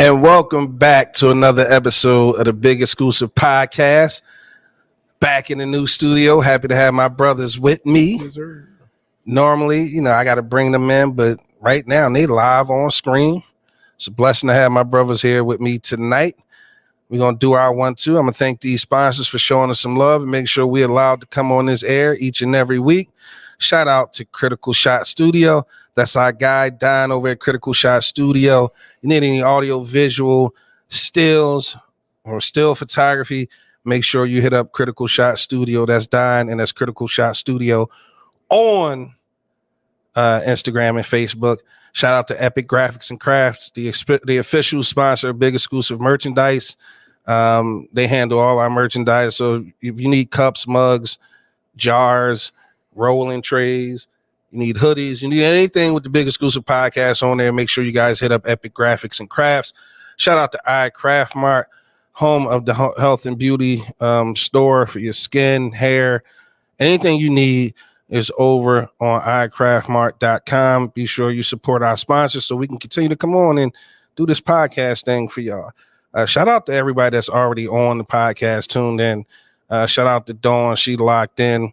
And welcome back to another episode of the Big Exclusive Podcast. Back in the new studio. Happy to have my brothers with me. Yes, sir. Normally, I got to bring them in, but right now they live on screen. It's a blessing to have my brothers here with me tonight. We're going to do our 1-2. I'm going to thank these sponsors for showing us some love and make sure we're allowed to come on this air each and every week. Shout out to Critical Shot Studio. That's our guy, Don, over at Critical Shot Studio. You need any audio, visual, stills, or still photography, make sure you hit up Critical Shot Studio. That's Don, and that's Critical Shot Studio on Instagram and Facebook. Shout out to Epic Graphics and Crafts, the official sponsor of Big Exclusive Merchandise. They handle all our merchandise. So if you need cups, mugs, jars, rolling trays, you need hoodies, you need anything with the Big Exclusive Podcast on there, make sure you guys hit up Epic Graphics and Crafts. Shout out to iCraft Mart, home of the health and beauty store for your skin, hair, anything you need is over on iCraftMart.com. Be sure you support our sponsors so we can continue to come on and do this podcast thing for y'all. Shout out to everybody that's already on the podcast, tuned in. Shout out to Dawn, she locked in.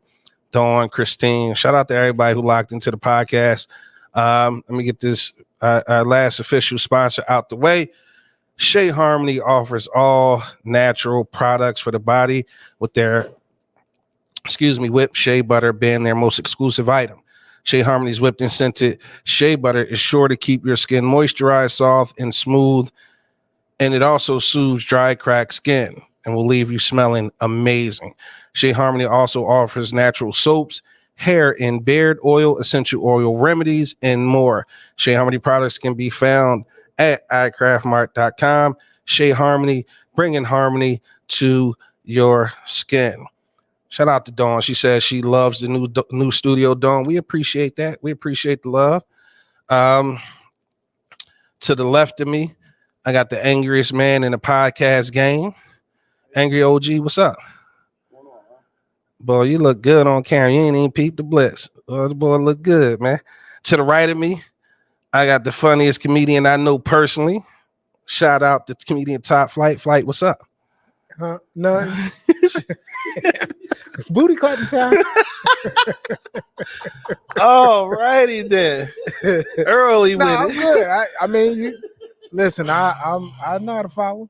Dawn, Christine, shout out to everybody who locked into the podcast. Let me get this last official sponsor out the way. Shea Harmony offers all natural products for the body with their, whipped shea butter being their most exclusive item. Shea Harmony's whipped and scented shea butter is sure to keep your skin moisturized, soft, and smooth. And it also soothes dry, cracked skin and will leave you smelling amazing. Shea Harmony also offers natural soaps, hair and beard oil, essential oil remedies, and more. Shea Harmony products can be found at iCraftMart.com. Shea Harmony, bringing harmony to your skin. Shout out to Dawn. She says she loves the new studio, Dawn. We appreciate that. We appreciate the love. To the left of me, I got the angriest man in the podcast game. Angry OG, what's up? Boy, you look good on camera. You ain't even peep the blitz. Oh, the boy look good, man. To the right of me, I got the funniest comedian I know personally. Shout out to comedian Top Flight. Flight, what's up? None. Booty clapping time. All righty then. Early with I'm it. good. I mean, listen, I know how to follow.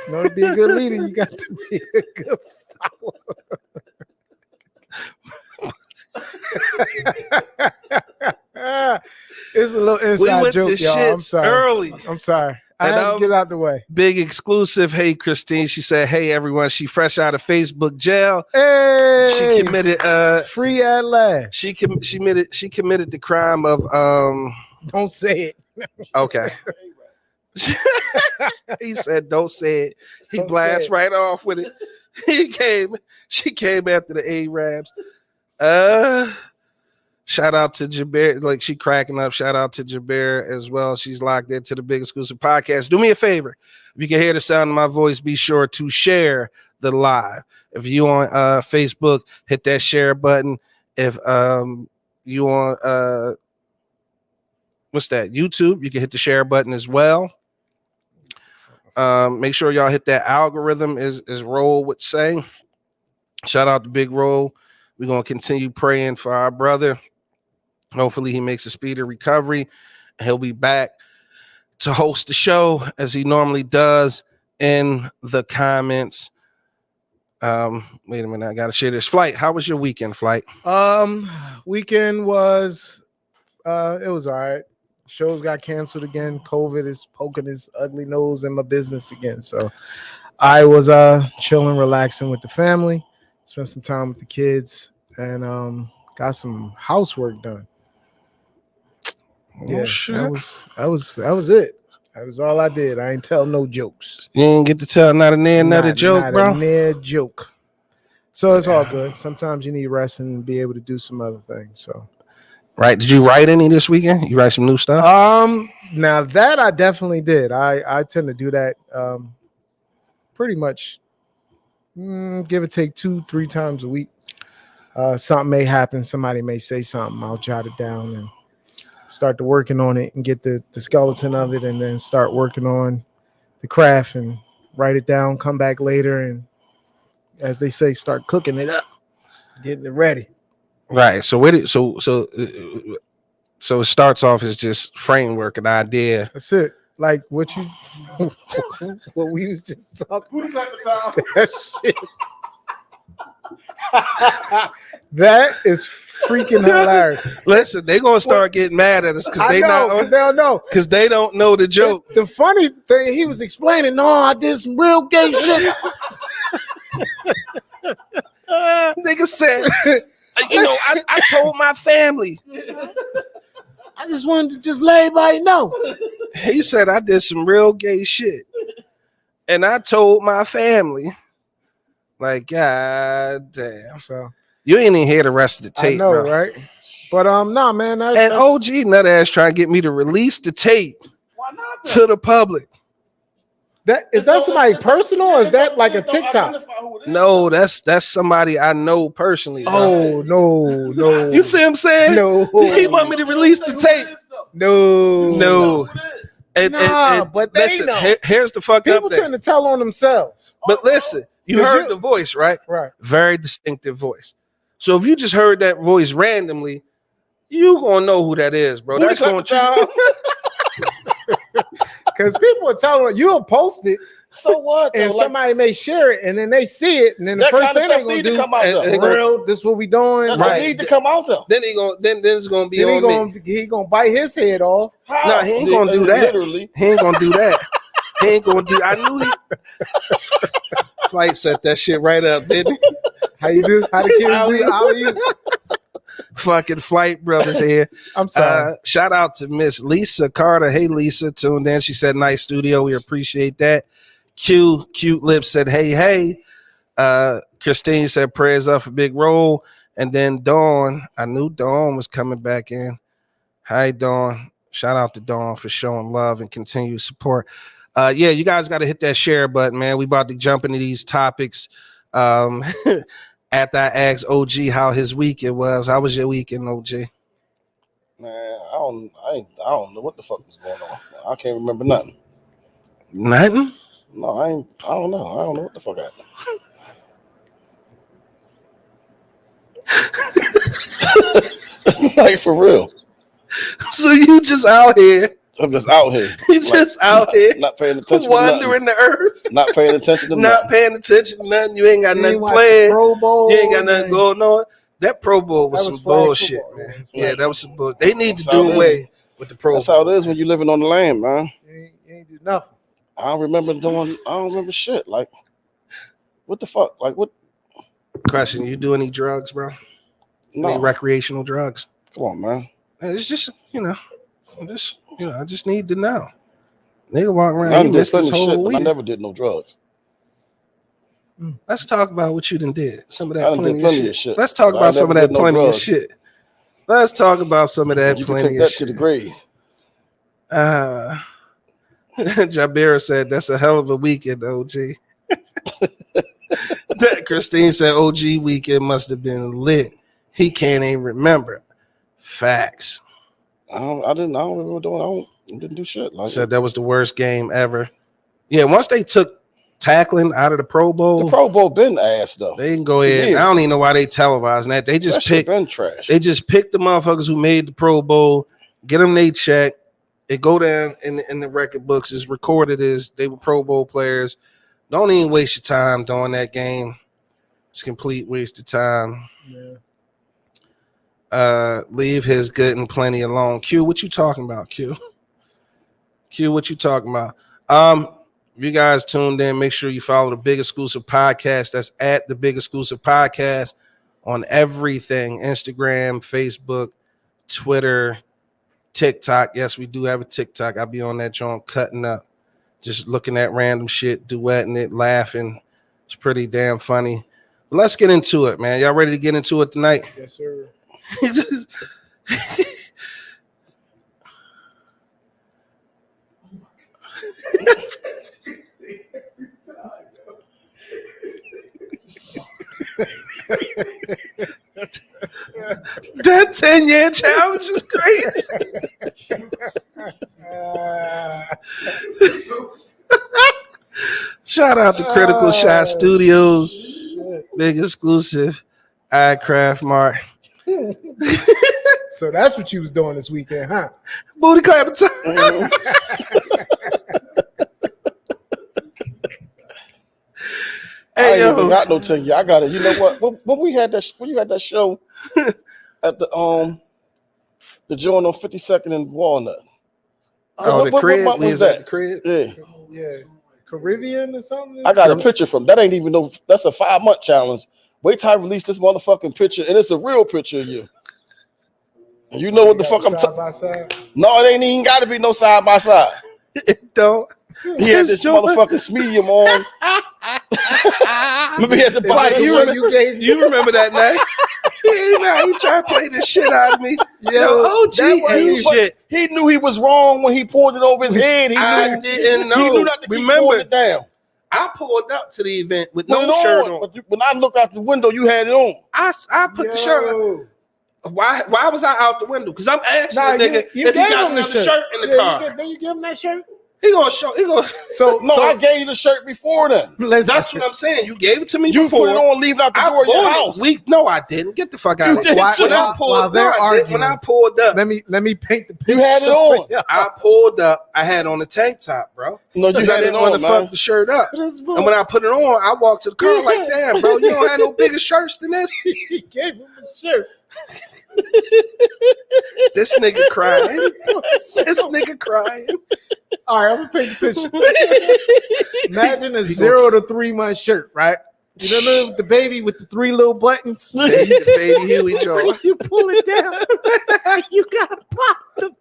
In order to be a good leader, you got to be a good follower. It's a little inside joke, y'all. I'm sorry. Early. I'm sorry. I had to get out the way. Big exclusive. Hey, Christine. She said, "Hey, everyone." She fresh out of Facebook jail. Hey, she committed free at last. She committed the crime of Don't say it. Okay. He said, "Don't say it." He Don't blasts right off with it. She came after the Arabs. Shout out to Jaber, like she cracking up. Shout out to Jaber as well. She's locked into the Big Exclusive Podcast. Do me a favor. If you can hear the sound of my voice, be sure to share the live. If you on Facebook, hit that share button. If you on what's that? YouTube, you can hit the share button as well. Make sure y'all hit that algorithm as Roll would say. Shout out to Big Roll. We're going to continue praying for our brother. Hopefully he makes a speedy recovery. He'll be back to host the show as he normally does in the comments. Wait a minute, I gotta share this. Flight, how was your weekend, Flight? Weekend was it was all right. Shows got canceled again. COVID is poking his ugly nose in my business again. So I was chilling, relaxing with the family, spent some time with the kids, and got some housework done. Oh shit. that was it. That was all I did. I ain't tell no jokes. You didn't get to tell not a near another joke, not bro. a near joke. So it's all good. Sometimes you need rest and be able to do some other things. So Right. Did you write any this weekend? You write some new stuff? Now that I definitely did. I tend to do that pretty much give or take 2-3 times a week. Something may happen. Somebody may say something. I'll jot it down and start to working on it and get the skeleton of it, and then start working on the craft and write it down, come back later, and as they say, start cooking it up, getting it ready. Right. So so it starts off as just framework, an idea. That's it. Like what you what we was just talking about. That shit. That is freaking hilarious. Listen, they gonna start getting mad at us because they don't know. Because they don't know the joke. The funny thing, he was explaining, no, I did some real gay shit. Nigga said, I told my family. I just wanted to just let everybody know. He said I did some real gay shit. And I told my family. Like, god damn. So you ain't even hear the rest of the tape. I know, bro. right? But nah, man. That's OG nut ass trying to get me to release the tape. Why not? To the public. Is that somebody personal, or is that like a TikTok? No, that's somebody I know personally. Bro. Oh no. You see what I'm saying? No. He want me to release the tape. No. But they listen, know. Here's the fuck People up there. tend to tell on themselves. But listen, you heard the voice, right? Right. Very distinctive voice. So if you just heard that voice randomly, you gonna know who that is, bro. That's going to because people are telling you'll post it. So what? And somebody may share it, and then they see it, and then the first thing they're gonna do, this is what we doing. Right. Need to come out though. Then it's gonna be on me. He gonna bite his head off. No, he ain't gonna do that. Literally. He ain't gonna do that. He ain't gonna do. I knew he. Flight set that shit right up, didn't he? How you do? How the kids do? How are you? Fucking Flight brothers here. I'm sorry. Shout out to Miss Lisa Carter. Hey Lisa, tuned in. She said nice studio. We appreciate that. Cute Lips said hey. Christine said prayers up for Big Roll. And then Dawn, I knew Dawn was coming back in. Hi Dawn. Shout out to Dawn for showing love and continued support. Yeah, you guys got to hit that share button, man. We about to jump into these topics. After I asked OG how his weekend was, how was your weekend, OG? Man, I don't know what the fuck was going on. I can't remember nothing. Nothing? No, I don't know. I don't know what the fuck happened. Like for real. So you just out here. I'm just out here. You just out here. Not paying attention. Wandering the earth. Not paying attention to nothing. Not paying attention to nothing. You ain't got nothing planned. You ain't got nothing going on. That Pro Bowl was some bullshit, man. Yeah, that was some bullshit. They need to do away with the Pro Bowl. That's how it is when you're living on the land, man. You ain't do nothing. I don't remember shit. Like, what the fuck? Like, what? Question, you do any drugs, bro? No. Any recreational drugs? Come on, man. It's just, I just need to know. Nigga walk around, he missed this whole week. I never did no drugs. Let's talk about what you done did. Some of that I done did plenty of shit. Let's talk about some of that plenty of shit. Let's talk about some of that plenty of shit. You can take that to the grave. Jabira said that's a hell of a weekend, OG. Christine said OG weekend must have been lit. He can't even remember. Facts. I don't remember doing. I didn't do shit. Like said that was the worst game ever. Yeah, once they took tackling out of the Pro Bowl. The Pro Bowl been ass though. They can go ahead. I don't even know why they televising that. They just picked. Been trash. They just picked the motherfuckers who made the Pro Bowl, get them they check. It go down in the record books. It's recorded as they were Pro Bowl players. Don't even waste your time doing that game. It's a complete waste of time. Yeah. Leave his good and plenty alone. Q, what you talking about, Q? Q, what you talking about? If you guys tuned in, make sure you follow the Big Exclusive Podcast. That's at the Big Exclusive Podcast on everything: Instagram, Facebook, Twitter, TikTok. Yes, we do have a TikTok. I'll be on that joint cutting up, just looking at random shit, duetting it, laughing. It's pretty damn funny. But let's get into it, man. Y'all ready to get into it tonight? Yes, sir. That 10-year challenge is crazy. Shout out to Critical Shot Studios, Big Exclusive, iCraft Mart. So that's what you was doing this weekend, huh? Booty clapping time. I Hey, ain't even yo. got no 10 year. I got it. You know what? When we had that, when you had that show at the joint on 52nd and Walnut. Oh, the What crib. month We was was at that? the crib. Yeah, Yeah. Caribbean or something? I got a picture from. That ain't even no. That's a 5-month challenge. Wait till I release this motherfucking picture, and it's a real picture of you. And you know what the fuck I'm side talking? by side. No, it ain't even got to be no side by side. It don't. He had this motherfucking medium on. Remember he had the Is that body. the one you gave? You remember that night? He tried to play the shit out of me. Yo, OG that ain't was- shit. He knew he was wrong when he poured it over his head. He I knew. didn't know. He knew not to keep Remember, pouring it down. I pulled up to the event with Put no it shirt on. on. But when I looked out the window, you had it on. I put the shirt on. Why was I out the window? Because I'm asking Nah, the nigga you if he gave got him the another shirt in the car. Then you give him that shirt. He gonna show. He gonna. So No, I gave you the shirt before then. That's what I'm saying. You gave it to me You before. put it on, leave it out the I door of your bought house. it. No, I didn't. Get the fuck out of You here. did too. When I While pulled, they're no, I did. When I arguing. pulled up, let me paint the picture. You had it on. I pulled up. I had on a tank top, bro. No, you 'Cause had I it didn't want on, to man. fuck the shirt up. This And when I put it on, I walked to the car like, damn, bro, you don't have no bigger shirts than this. he gave him the shirt. This nigga crying. This nigga crying. All right, I'm gonna paint the picture. Imagine a 0 to 3 month shirt, right? You know with the baby with the 3 little buttons. The baby Huey jaw. You pull it down. You gotta pop the.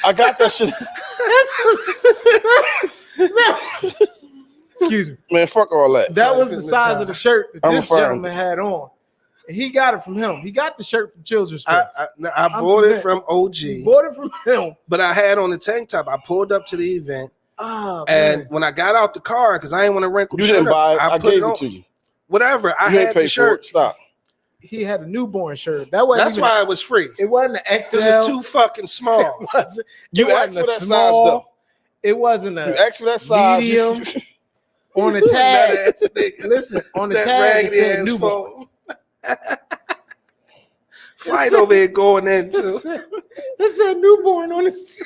I got that shit. Excuse me. Man, fuck all that. That was the size of the shirt that I'm this referring gentleman had on. And he got it from him. He got the shirt from Children's Place. I bought it from He OG, bought it from him. but I had on the tank top. I pulled up to the event, Oh, and man. when I got out the car, because I didn't want to wrinkle You the shirt didn't buy it. up, I put gave on. it to you. Whatever. I You ain't had paid the for shirt. it. Stop. He had a newborn shirt. That wasn't That's even, why it was free. it wasn't an XL. Because it was too fucking small. It wasn't, You it asked wasn't for a that size, small. though. It wasn't You a asked for that size. medium. On the That tag. ass nigga. Listen, on the That tag it raggedy said ass newborn. phone. Flight over here going in It too. said newborn on his.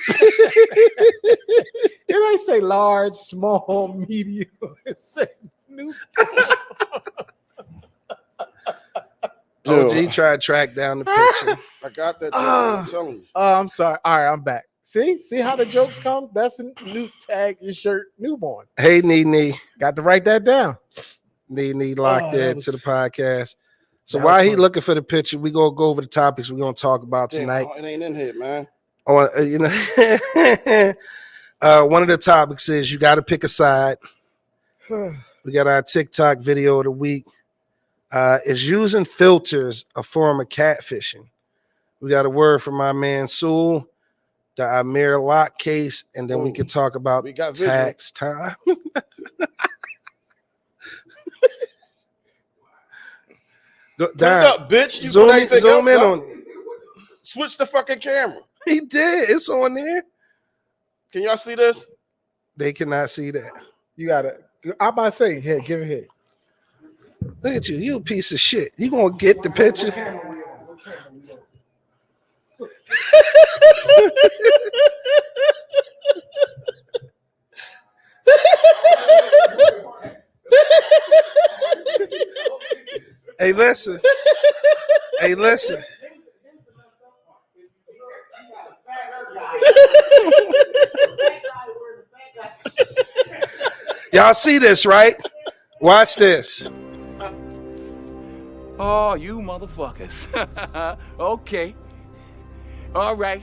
It ain't say large, small, medium. It said newborn. OG tried to track down the picture. I got that. I'm telling you. Oh, I'm sorry. All right, I'm back. See how the jokes come? That's a new tag, your shirt, newborn. Hey, Nee, Got to write that down. Nee locked Oh, that in was- to the podcast. So that while was he funny. looking for the picture, we gonna go over the topics we're gonna talk about Damn, tonight. it ain't in here, man. On one of the topics is you got to pick a side. We got our TikTok video of the week. Is using filters a form of catfishing? We got a word from my man Sewell, the Amir Locke case, and then we Oh, can talk about we got visual. tax time. Put it up, bitch. You Zoom, put anything zoom else in up? on it. Switch the fucking camera. He did. It's on there. Can y'all see this? They cannot see that. You gotta. I'm about to say, here, give it here. Look at you. You a piece of shit. You gonna get the picture? Hey, listen. Hey, listen. Y'all see this, right? Watch this. Oh, you motherfuckers. Okay. All right.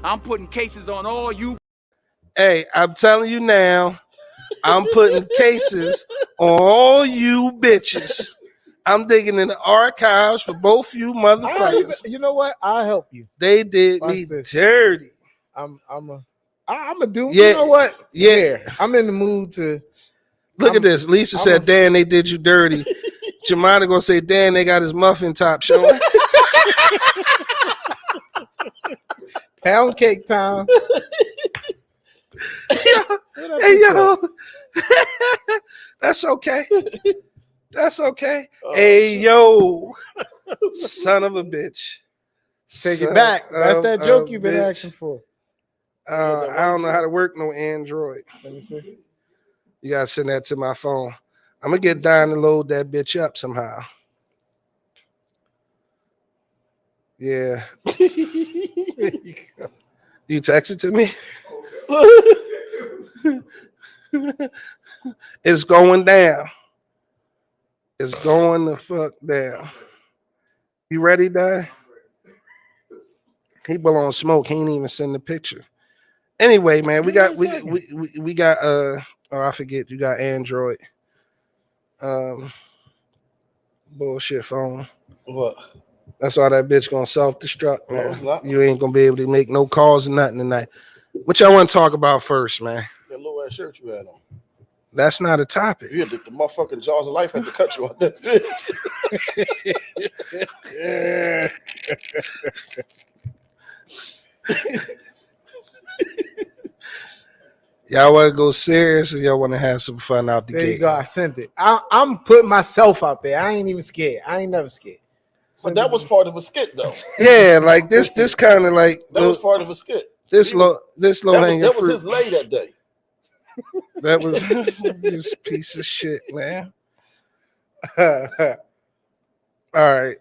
I'm putting cases on all you. Hey, I'm telling you now, I'm putting cases on all you bitches. I'm digging in the archives for both you motherfuckers. You know what? I'll help you. They did Watch me this. dirty. I'm a do. Yeah, You know what? yeah. Here, I'm in the mood to. Look at this. Lisa said, Dan, they did you dirty. Jemima gonna say, Dan, they got his muffin top showing. Pound cake time. Hey, yo. That's okay. That's okay. Hey, yo. Son of a bitch. Take it back. That's that joke you've been asking for. I don't know how to work no Android. Let me see. You gotta send that to my phone. I'm gonna get Don to load that bitch up somehow. Yeah. You text it to me? It's going down. It's going the fuck down. You ready, Don? He blowing smoke. He ain't even send the picture. Anyway, man, we got oh, I forget, you got Android. Bullshit phone. What? That's why that bitch gonna self-destruct, man. No, it's not. You ain't gonna be able to make no calls or nothing tonight. What y'all want to talk about first, man? That little ass shirt you had on. That's not a topic. You had the motherfucking jaws of life had to cut you out that bitch. Y'all want to go serious or y'all want to have some fun out the There gate? you go. I sent it. I'm putting myself out there. I ain't even scared. I ain't never scared. But that was part of a skit, though. Yeah, like this kind of like That was part of a skit. this low hanging That was fruit. his lay that day. That was this piece of shit, man. All right.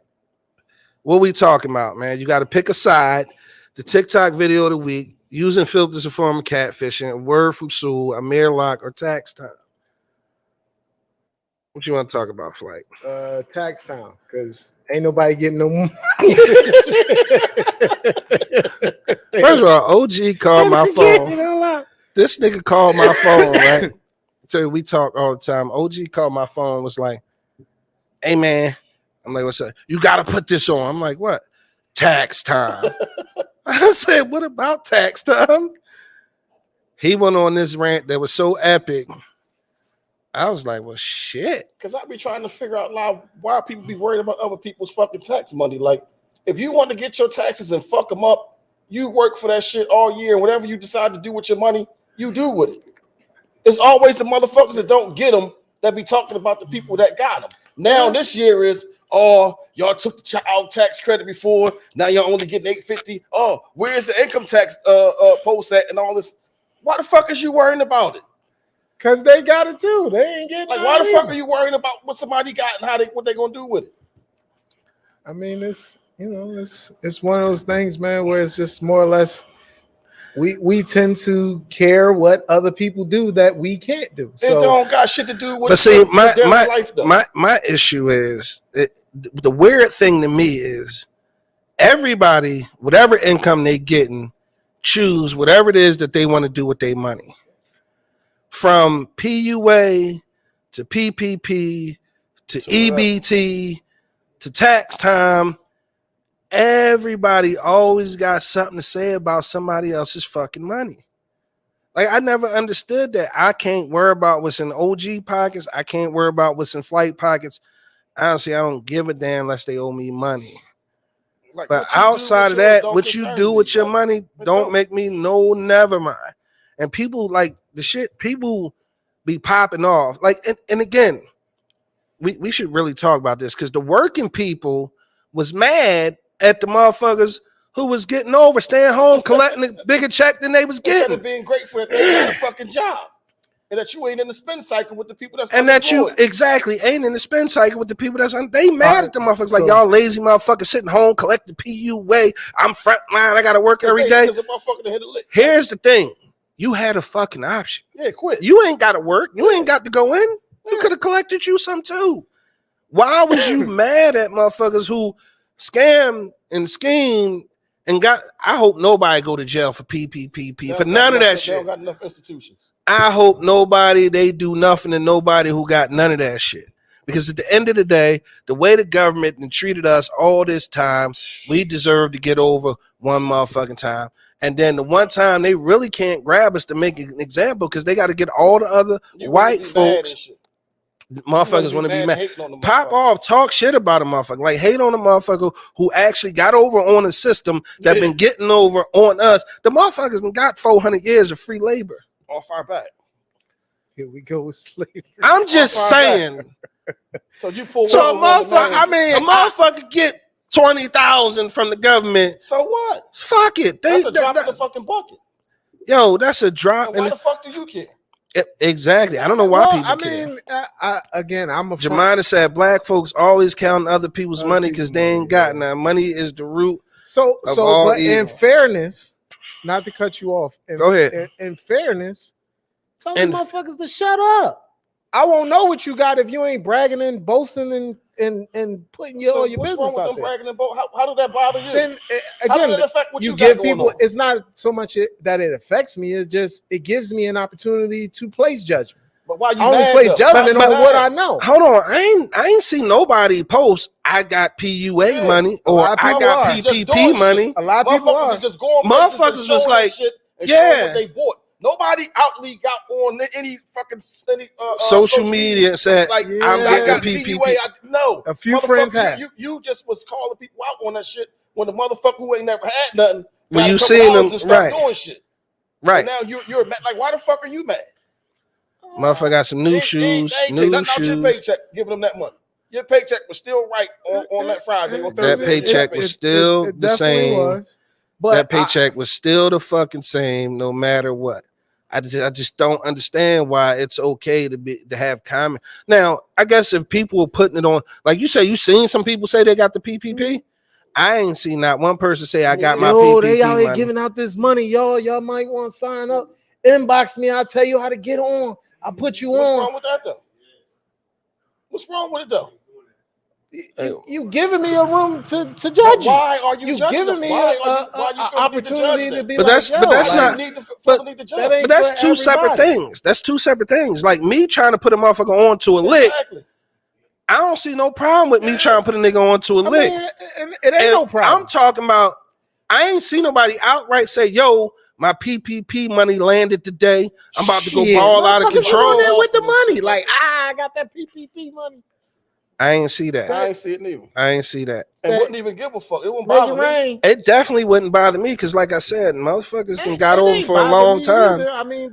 What we talking about, man? You got to pick a side. The TikTok video of the week, using filters to form catfishing, a word from Sue, Amir Locke, or tax time. What you want to talk about, Flight? Tax time, because ain't nobody getting no money. First of all, OG called my phone. This nigga called my phone, right? So we talk all the time. OG called my phone, was like, hey, man. I'm like, what's up? You got to put this on. I'm like, what? Tax time. I said, what about tax time? He went on this rant that was so epic. I was like, well, shit. Because I be trying to figure out now why people be worried about other people's fucking tax money. Like, if you want to get your taxes and fuck them up, you work for that shit all year. And whatever you decide to do with your money, you do with it. It's always the motherfuckers that don't get them that be talking about the people that got them. Now this year is, oh, y'all took the child tax credit before. Now y'all only getting $850. Oh, where's the income tax post at and all this? Why the fuck is you worrying about it? Because they got it too. They ain't getting like. Why the fuck are you worrying about what somebody got and what they gonna do with it? I mean, it's it's one of those things, man, where it's just more or less we tend to care what other people do that we can't do. So it don't got shit to do with. But see, my issue is the weird thing to me is everybody, whatever income they getting, choose whatever it is that they want to do with their money. From PUA to PPP to EBT to tax time, everybody always got something to say about somebody else's fucking money. Like, I never understood that. I can't worry about what's in OG pockets. I can't worry about what's in Flight pockets. Honestly, I don't give a damn unless they owe me money. Like, but outside of that, what you do with your money don't make me no never mind. And people like the shit, people be popping off. Like, and again, we should really talk about this because the working people was mad at the motherfuckers who was getting over, staying home, collecting a bigger check than they was getting. Instead of being grateful that they got a fucking job. and that you ain't in the spend cycle with the people that's and that you unemployed. exactly ain't in the spend cycle with the people they mad at the motherfuckers like y'all lazy motherfuckers sitting home collect the PUA. I'm frontline. I got to work every day. Here's the thing: you had a fucking option. Yeah, quit. You ain't got to work. You ain't got to go in. You could have collected you some too. Why was you mad at motherfuckers who scammed and schemed and got? I hope nobody go to jail for PPP for none of that shit. They don't got enough institutions. I hope they do nothing to nobody who got none of that shit. Because at the end of the day, the way the government treated us all this time, we deserve to get over one motherfucking time. And then the one time they really can't grab us to make an example because they got to get all the other white folks. Motherfuckers want to be mad. Pop off, talk shit about a motherfucker. Like hate on a motherfucker who actually got over on a system that been getting over on us. The motherfuckers got 400 years of free labor. Off our back. Here we go with slavery. I'm just saying. So you pull. So a motherfucker get 20,000 from the government. So what? Fuck it. That's a drop in the fucking bucket. Yo, that's a drop. Why the fuck do you care? Exactly. I don't know why people care. Again, I'm a. Jemina said black folks always counting other people's money because they ain't got none. Money is the root. But in fairness, not to cut you off. Go ahead. In fairness, tell the motherfuckers to shut up. I won't know what you got if you ain't bragging and boasting and putting all your business out there. Bragging and how did that bother you? Then how again, did it affect what you give got people. Going on? It's not so much that it affects me. It's just it gives me an opportunity to place judgment. But why you I only place judgment on what I know. Hold on, I ain't see nobody post. I got PUA money or I got PPP money. A lot of people are just going. Motherfuckers was like, what they bought. Nobody outly got on any fucking social media and said, like, I'm getting PPP. No, a few friends have. You just was calling people out on that shit when the motherfucker who ain't never had nothing. When you seen them, right? Doing shit. Right. And now you're mad. Like, why the fuck are you mad? Motherfucker got some new shoes. New shoes. Your paycheck, giving them that money. Your paycheck was still right on that Friday. On that paycheck was still the same. But that paycheck was still the fucking same, no matter what. I just don't understand why it's okay to have comment. Now, I guess if people were putting it on, like you say, you seen some people say they got the PPP. I ain't seen not one person say I got my PPP. They out here giving out this money, y'all. Y'all might want to sign up. Inbox me. I'll tell you how to get on. I'll put you on. What's wrong with that though? What's wrong with it though? You giving me a room to judge you. Why are you giving me an opportunity to be? But that's two separate things. That's two separate things. Like me trying to put a motherfucker onto a lick. I don't see no problem with me trying to put a nigga onto a lick. It ain't no problem. I'm talking about. I ain't see nobody outright say, "Yo, my PPP money landed today. I'm about to go ball out of control with the money." Like, I got that PPP money. I ain't see that. I ain't see it neither. I ain't see that. And wouldn't even give a fuck. It wouldn't bother me. It definitely wouldn't bother me because, like I said, motherfuckers been got over for a long time.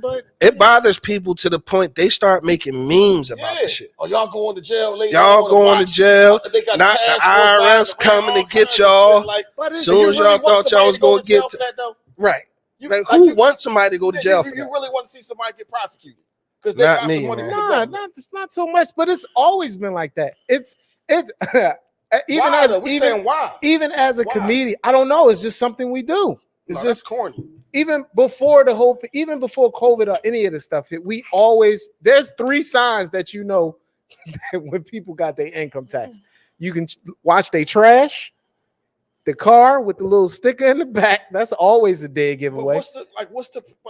But it bothers people to the point they start making memes about the shit. Oh, y'all going to jail later? Y'all going to jail? Not the IRS coming to get y'all. As soon as y'all thought y'all was going to get to right. Like, who wants somebody to go to jail for that? You really want to see somebody get prosecuted? Because they got some money. Not so much, but it's always been like that. It's even as a comedian, I don't know. It's just something we do. It's just corny. Even before COVID or any of this stuff hit, there's three signs that you know when people got their income tax. You can watch they trash. The car with the little sticker in the back, that's always a dead giveaway.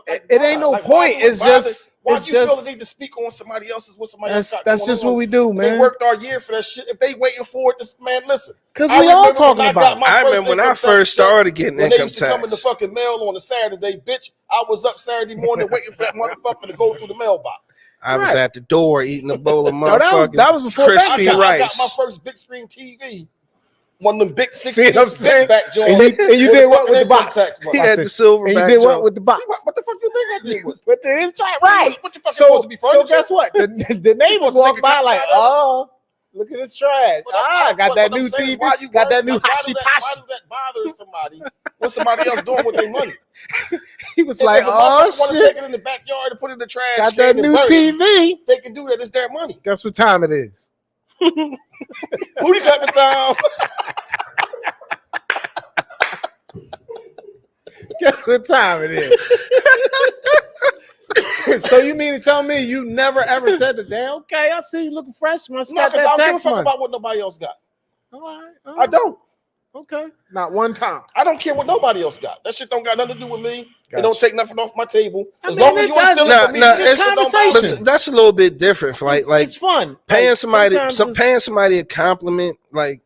It ain't no point. It's just why do you feel the need to speak on somebody else's what somebody else got that's just what we do, man. They worked all year for that shit. If they waiting for it, man, listen. Because we all talking about it. I remember when I first started getting income tax. They used to come in the fucking mail on a Saturday, bitch. I was up Saturday morning waiting for that motherfucker to go through the mailbox. I was at the door eating a bowl of motherfucking that was before crispy rice. I got my first big screen TV. One of them big 16 back joints. And you did what with the box? He had the silver back. And you did what with the box? What the fuck you think I did with? But they didn't try right. What the fuck supposed to be furniture? So guess what? The neighbors walked by like, oh, Look at this trash. But Got that what I'm new saying is, TV. why you Got that worried- new why do that- Why Hashitashi. do that bother somebody when somebody else doing with their money? He was If like, a oh motherfucker want to take shit. it in the backyard and put it in the trash Got can that and new burn it, TV. they can do that. It's their money. Guess what time it is? Booty clapping time. Guess what time it is? So you mean to tell me you never ever said the damn? Okay, I see you looking fresh. Must No, got because that I don't give a tax fuck money. about what nobody else got. All right, I don't. Okay, not one time. I don't care what nobody else got. That shit don't got nothing to do with me. Gotcha. It don't take nothing off my table. I As mean, long as it you does- understand Nah, for me, nah, this it's shit don't conversation. bother me. That's a little bit different. It's fun. Paying Like, somebody, sometimes paying somebody a compliment, like,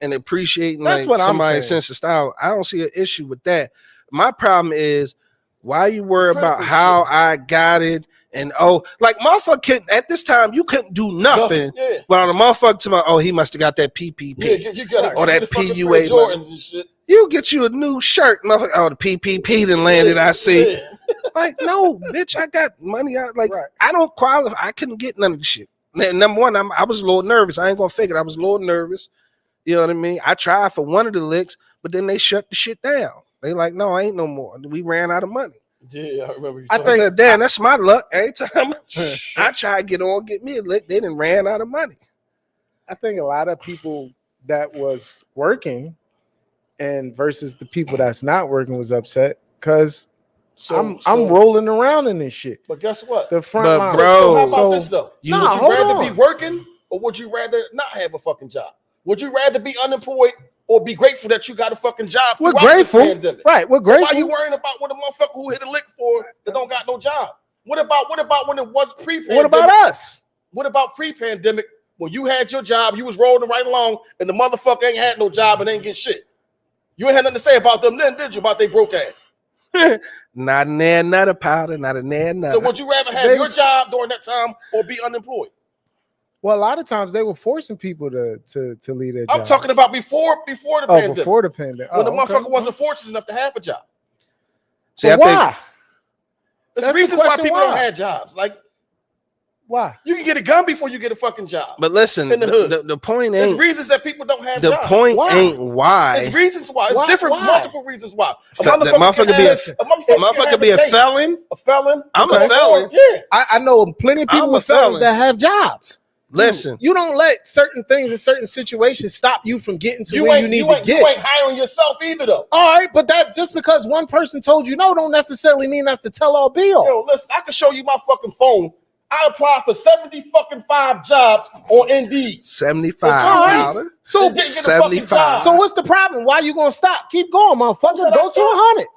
and appreciating That's like what I'm somebody's saying. sense of style. I don't see an issue with that. My problem is why you worry about Critical how shit. I got it and like motherfucker at this time you couldn't do nothing. Yeah. But on a motherfucker to my he must have got that PPP. Yeah, you got it. Or that the fucking PUA Fred Jordans and shit. You get you a new shirt, motherfucker. Oh, the PPP then landed. I see. Yeah. Like, no, bitch, I got money out. Like, Right. I don't qualify. I couldn't get none of the shit. Number one, I was a little nervous. I ain't gonna fake it. I was a little nervous. You know what I mean? I tried for one of the licks, but then they shut the shit down. They like, no, ain't no more. We ran out of money. Yeah, I remember you I told I me. said, damn, that's my luck. Every time I try to get me a lick, they done ran out of money. I think a lot of people that was working and versus the people that's not working was upset because I'm rolling around in this shit. But guess what? The front But line. bro, So how about So- this though? You- Would you hold rather on. be working or would you rather not have a fucking job? Would you rather be unemployed or be grateful that you got a fucking job? We're throughout this grateful, pandemic? right? We're So grateful. why you worrying about what a motherfucker who hit a lick for that don't got no job? What about when it was pre-pandemic? What about us? What about pre-pandemic when you had your job, you was rolling right along, and the motherfucker ain't had no job and ain't get shit? You ain't had nothing to say about them then, did you? About they broke ass. Not an air, not a powder, not an air, not. So would you rather have They- your job during that time or be unemployed? Well, a lot of times they were forcing people to leave their I'm job. talking about before the pandemic. before the pandemic. When the okay. motherfucker wasn't fortunate enough to have a job. See, So I think why? There's That's the reasons why question, people why? don't have jobs. Like Why? you can get a gun before you get a fucking job. but listen, in the hood. the point There's ain't reasons that people don't have the jobs. point Why? ain't why. There's reasons why. It's Why? different, Why? multiple reasons why. A That motherfucker can be have- a motherfucker can be a have felon. A felon. I'm a a felon. Yeah. I know plenty of people I'm a with felons felon. that have jobs. Listen, You don't let certain things in certain situations stop you from getting to You where ain't, you need you, to ain't, you get. ain't hiring yourself either, though. All right, but that just because one person told you no, don't necessarily mean that's the tell-all be-all. Yo, listen, I can show you my fucking phone. I applied for 75 jobs on Indeed. 75 All right. powder. So, And didn't get a fucking 75. job. so what's the problem? Why you gonna stop? Keep going, motherfucker. said I Go to stopped. 100.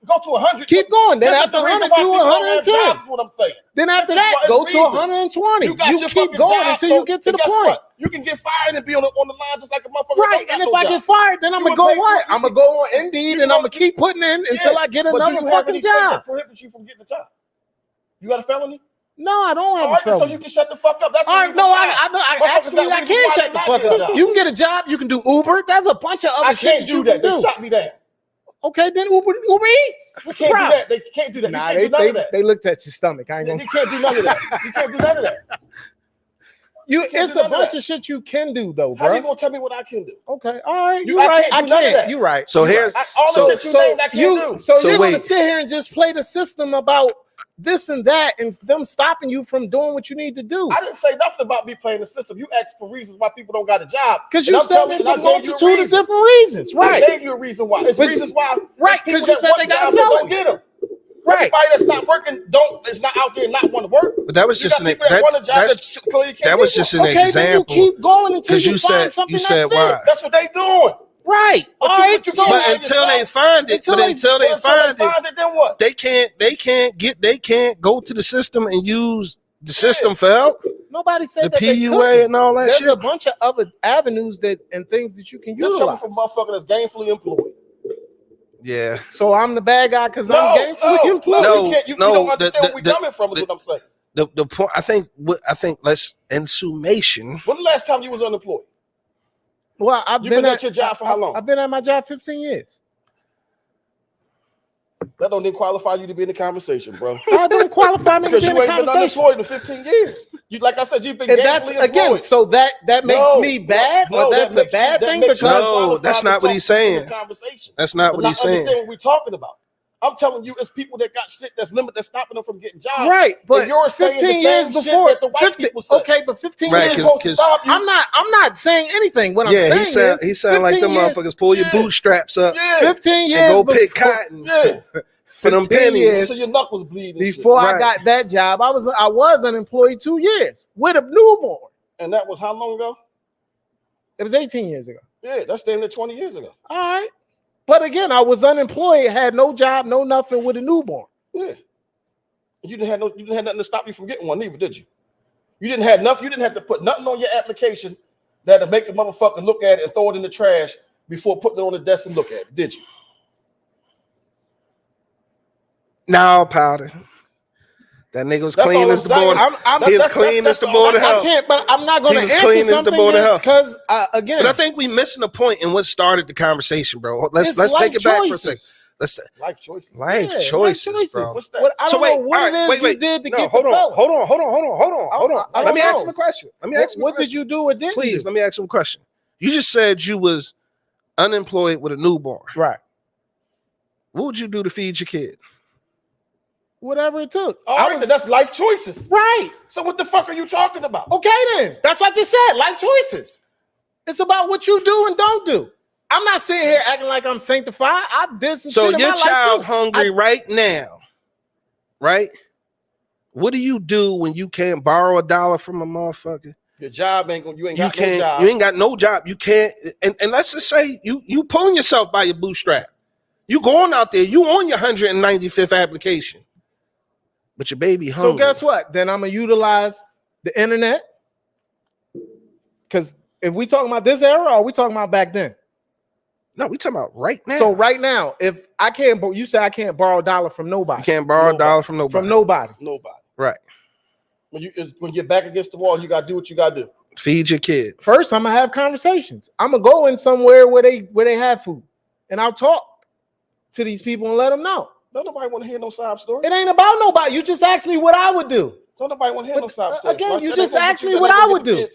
Go to 100. Keep going. Then This is after the reason 100, why do people don't have 110. jobs, is what I'm saying. Then after This is that, why- go it's to reasons. 120. You got You your keep fucking going job, until so- you get to and the guess point. what? You can get fired and be on the line just like a motherfucker. Right, and if I get fired, then I'm You gonna go would pay- what? you- I'm gonna go on Indeed and I'm gonna keep putting in until I get another fucking job. That prohibits you from getting a job. You got a felony? No, I don't have All a right, so felony. you can shut the fuck up. That's the All right, reason no, why. I Motherfuckers actually got I reasons can why shut they the not fuck get a up. job. You can get a job. You can do Uber. There's a bunch of other I shit can't that do you that. can They do. shot me down. Okay, then Uber Eats. You can't Bruh. do that. They can't do that. Nah, you can't do none of that. they looked at your stomach. I ain't You gonna. can't do none of that. You can't do none of that. can't It's do a none of bunch that. of shit you can do though, How you bro. gonna tell me what I can do? Okay, all right. You- You're I right. can't I do none of can't. that. You're right. So You're here's right. All the so, shit you named, I can't do. So So you're wait. gonna sit here and just play the system about this and that and them stopping you from doing what you need to do. I didn't say nothing about me playing the system. You asked for reasons why people don't got a job. Because And you I'm said telling there's you, a and I gave you multitude of reason. different reasons, I right? gave you a reason why. It's But- reasons why. right, People 'cause you that said want they got a jobs that felony. don't get them. Right. Everybody that's not working is not out there and not want to work. but that was You just got an people that want a job that's, that clearly can't that was get just one. an Okay, example. then you keep going until 'Cause you, you find said- something you that said fits. why. That's what they doing. Right. But All you- right. but you So, can't- But until they find it, Until but they- until they Until they find it, find it, then what? they can't go to the system and use the system for help. nobody said The that they PUA couldn't. and all that There's shit. a bunch of other avenues and things that you can This coming utilize. from a motherfucker that's gainfully employed. Yeah. So I'm the bad guy because No, I'm gainfully employed. No, you can't. You no, don't understand where we're the- coming from. Is what I'm saying. The point I think let's in summation. When the last time you was unemployed? Well, I've You been at your job for how long? I've been at my job 15 years. That don't even qualify you to be in the conversation, bro. I don't qualify me to Because be in you the ain't been conversation. unemployed in 15 years. You, like I said, you've been And that's gainfully again, employed. so that makes me bad, or that's a bad thing because No, that's not what he's saying. That's not what he's saying. Understand what we're talking about. I'm telling you, it's people that got shit that's stopping them from getting jobs. right. But and you're saying 15 the years same before, shit that the white people say. okay, but 15 Right, years. I'm not saying anything. What I'm saying he sound like them motherfuckers pull your bootstraps up 15 years and go before, pick cotton for them 15 pennies. years So your knuckles bleed. before Right. I got that job, I was unemployed 2 years with a newborn. And that was how long ago? It was 18 years ago. Yeah, that's damn near 20 years ago. All right. But again, I was unemployed, had no job, no nothing with a newborn. Yeah. You didn't have nothing to stop you from getting one, neither, did you? You didn't have nothing. You didn't have to put nothing on your application that'll make a motherfucker look at it and throw it in the trash before putting it on the desk and look at it, did you? No, Powder. That nigga was clean as the board. He was clean as the board of health. I can't, but I'm not going to answer clean as the something board of health. because again, But I think we missing the point in what started the conversation, bro. Let's it's take it back for a choices. second. Let's Life choices. life Yeah, choices, bro. What's that? What, I So don't wait, know what all it right, is wait, you did to No, get hold the on, fella. hold on. I Let me don't ask him know. a question. Let me ask him a What question. did you do or didn't Please, do? let me ask him a question. You just said you was unemployed with a newborn. Right. What would you do to feed your kid? Whatever it took. All right, that's life choices. Right. So what the fuck are you talking about? Okay, then. That's what I just said. Life choices. It's about what you do and don't do. I'm not sitting here acting like I'm sanctified. I did some So shit in your my life child too. hungry right now, right? What do you do when you can't borrow $1 from a motherfucker? Your job ain't going. You ain't You got no can't. job. You ain't got no job. You can't. And let's just say you pulling yourself by your bootstrap. You going out there. You on your 195th application, but your baby hungry. So guess what? Then I'm gonna utilize the internet. Because if we talking about this era, or are we talking about back then? No, we talking about right now. So right now, if I can't, you say I can't borrow $1 from nobody. You can't borrow $1 from nobody. From nobody. Nobody. Right. When you're back against the wall, you gotta do what you gotta do. Feed your kid. First, I'm gonna have conversations. I'm gonna go in somewhere where they have food, and I'll talk to these people and let them know. Don't nobody want to hear no sob story. It ain't about nobody. You just asked me what I would do. Don't nobody want to hear no sob story. Again, you just asked me what I would do.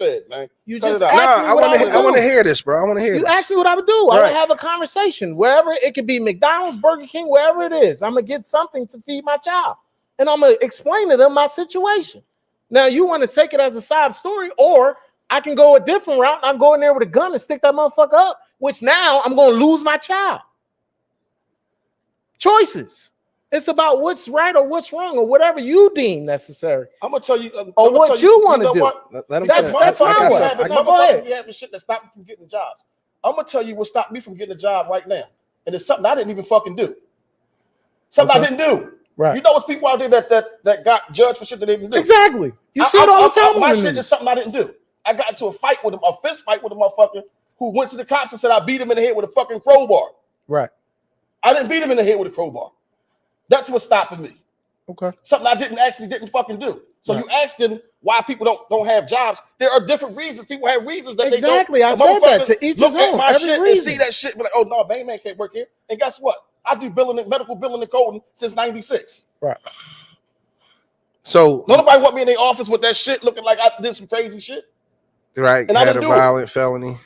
You just asked me what I would do. I want to hear this, bro. I want to hear this. You asked me what I would do. I would have a conversation wherever it could be, McDonald's, Burger King, wherever it is. I'm gonna get something to feed my child, and I'm gonna explain to them my situation. Now, you want to take it as a sob story, or I can go a different route. I'm going there with a gun and stick that motherfucker up, which now I'm going to lose my child. Choices. It's about what's right or what's wrong or whatever you deem necessary. I'm gonna tell you, or what you want to do. That's my way. Go ahead. We having shit that stopped me from getting jobs. I'm gonna tell you what stopped me from getting a job right now, and it's something I didn't even fucking do. Something I didn't do. Right. You know, what's people out there that got judged for shit that they didn't do. Exactly. You see it all the time. My shit is something I didn't do. I got into a fight with him, a fist fight with a motherfucker who went to the cops and said I beat him in the head with a fucking crowbar. Right. I didn't beat him in the head with a crowbar. That's what's stopping me. Okay. Something I didn't fucking do. So you asking why people don't have jobs? There are different reasons. People have reasons that exactly. They don't. I said that to each his own. Look at my shit and see that shit. Be like, oh no, man can't work here. And guess what? I do medical billing and coding since '96. Right. So nobody want me in their office with that shit looking like I did some crazy shit. Right. And I had a violent felony.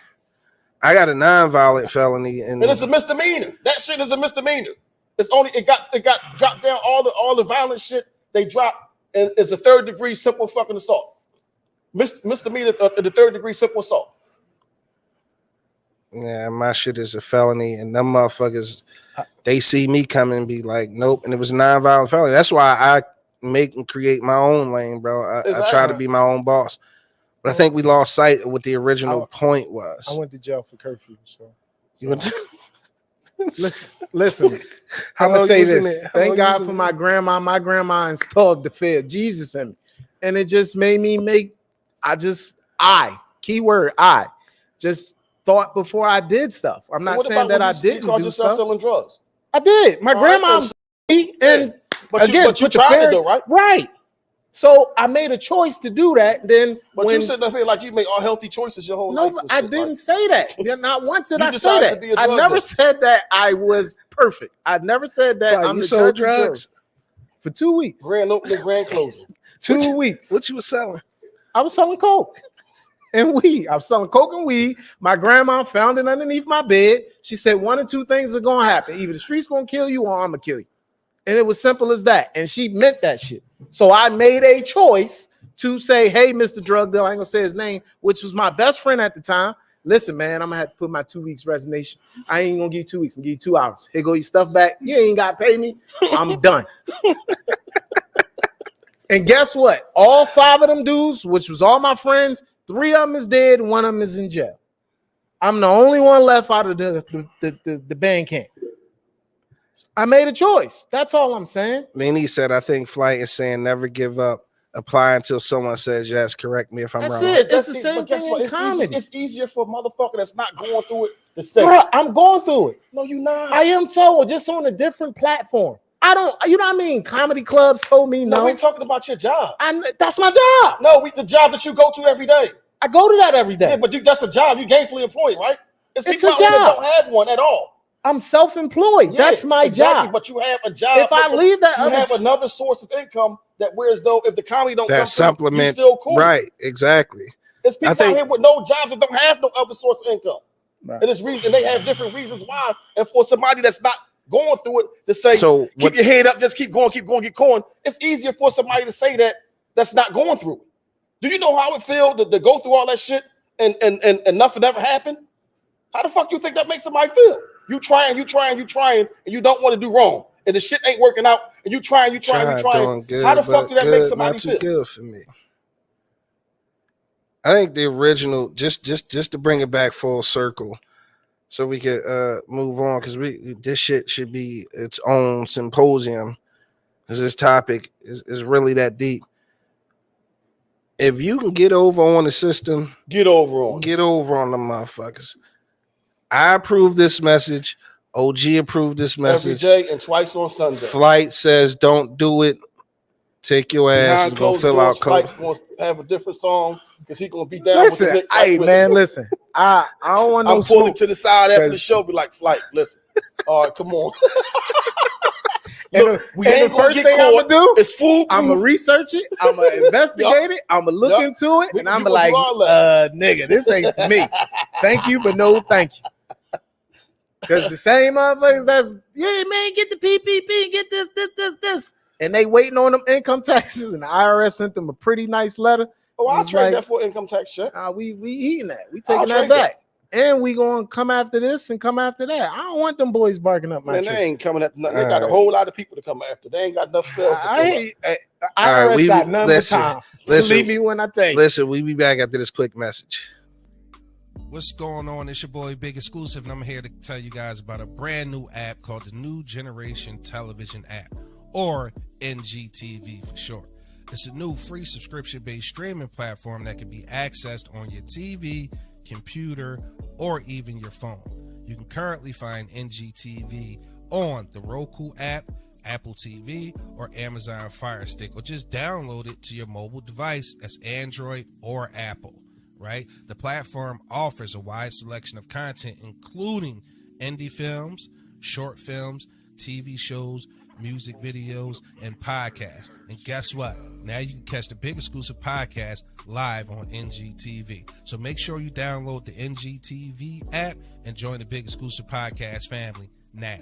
I got a non-violent felony, and it's a misdemeanor. That shit is a misdemeanor. It's only it got dropped down. All the violent shit they dropped, and it's a 3rd degree simple fucking assault. Misdemeanor, the 3rd degree simple assault. Yeah, my shit is a felony, and them motherfuckers, they see me come and be like, nope, and it was a non-violent felony. That's why I make and create my own lane, bro. I try to be my own boss. But I think we lost sight of what the original point was. I went to jail for curfew, so. You went to Listen, I'm gonna say this. Thank God for my grandma. My grandma installed the fear of Jesus in me, and it just made me keyword I just thought before I did stuff. I'm not saying that I didn't do stuff. Selling drugs. I did. My grandma and but you tried it though, right? Right. So I made a choice to do that. Then But when you sitting up here like you make all healthy choices your whole no, life. but and I shit, didn't like, say that. Yeah, not once did You I say decided that. to be a I drug never dealer. said that I was perfect. I never said that Fly, I'm you the sold judge of jury. drugs? For 2 weeks. grand opening, grand closing. 2 weeks. What you was selling? I was selling coke and weed. I was selling coke and weed. My grandma found it underneath my bed. She said one or two things are gonna happen. Either the street's gonna kill you or I'm gonna kill you. And it was simple as that. And she meant that shit. So I made a choice to say, hey, Mr. Drug Dealer, I ain't gonna say his name, which was my best friend at the time. Listen, man, I'm gonna have to put my 2 weeks resignation. I ain't gonna give you 2 weeks, I'm gonna give you 2 hours. Here go your stuff back. You ain't gotta pay me. I'm done. And guess what? All 5 of them dudes, which was all my friends, 3 of them is dead, 1 of them is in jail. I'm the only one left out of the band camp. I made a choice. That's all I'm saying. Then he said, I think Flight is saying never give up. Apply until someone says yes. Correct me if I'm That's wrong. it. It's the But same guess thing what? in comedy. It's easier for a motherfucker that's not going through it to say. Bro, I'm going through it. No, you not. I am so just on a different platform. I don't, you know what I mean? Comedy clubs told me No, no. we talking about your job. That's my job. No, the job that you go to every day. I go to that every day. Yeah, but that's a job. You gainfully employed, right? It's people a out here that job. don't have one at all. I'm self-employed. Yeah, That's my exactly, job. But you have a job. If I leave that you other have another source of income that whereas though if the comedy don't That come supplement, through, you still cool. right? Exactly. There's people think- out here with no jobs that don't have no other source of income. Right. And it's reason they have different reasons why. And for somebody that's not going through it to say, So keep your head up, just keep going, keep going. It's easier for somebody to say that that's not going through it. Do you know how it feels to go through all that shit and nothing ever happened? How the fuck you think that makes somebody feel? You trying, and you don't want to do wrong. And the shit ain't working out, and you trying. Doing good, How the fuck but do that make somebody not too feel? good for me. I think the original, just to bring it back full circle, so we could move on, because this shit should be its own symposium, because this topic is really that deep. If you can get over on the system, Get over on the motherfuckers. I approve this message. OG approved this message every day and twice on Sunday. Flight says don't do it. Take your ass Behind and go closed fill doors, out code. Flight wants to have a different song because he gonna be down Listen, with the Nick hey Flight man, with it. listen. I don't want no I'm pulling smoke. to the side after the 'Cause- show. Be like, Flight, listen. All right, come on. And Look, the- we and ain't the gonna first get thing caught. I'ma do, It's foolproof. I'm gonna research it. I'm gonna investigate it. I'm gonna look Yup. into it, We- and I'm you gonna gonna like, do all nigga, this ain't for me. Thank you, but no, thank you. Because the same motherfuckers that's, yeah, man, get the PPP, get this, and they waiting on them income taxes, and the IRS sent them a pretty nice letter. Oh, I'll It's trade like, that for income tax check. we eating that. We I'll taking that trade back. And we gonna come after this and come after that. I don't want them boys barking up my Man, tree. they ain't coming at nothing. They got a All whole lot of people to come after. They ain't got enough sales to fill up. IRS right, got none listen, but time. listen. Believe me when I tell you. Listen, we be back after this quick message. What's going on? It's your boy Big Exclusive, and I'm here to tell you guys about a brand new app called the New Generation Television app, or NGTV for short. It's a new free subscription-based streaming platform that can be accessed on your TV, computer, or even your phone. You can currently find NGTV on the Roku app, Apple TV, or Amazon Fire Stick, or just download it to your mobile device as Android or Apple, right? The platform offers a wide selection of content, including indie films, short films, TV shows, music videos, and podcasts. And guess what? Now you can catch the Big Exclusive podcast live on NGTV. So make sure you download the NGTV app and join the Big Exclusive podcast family now.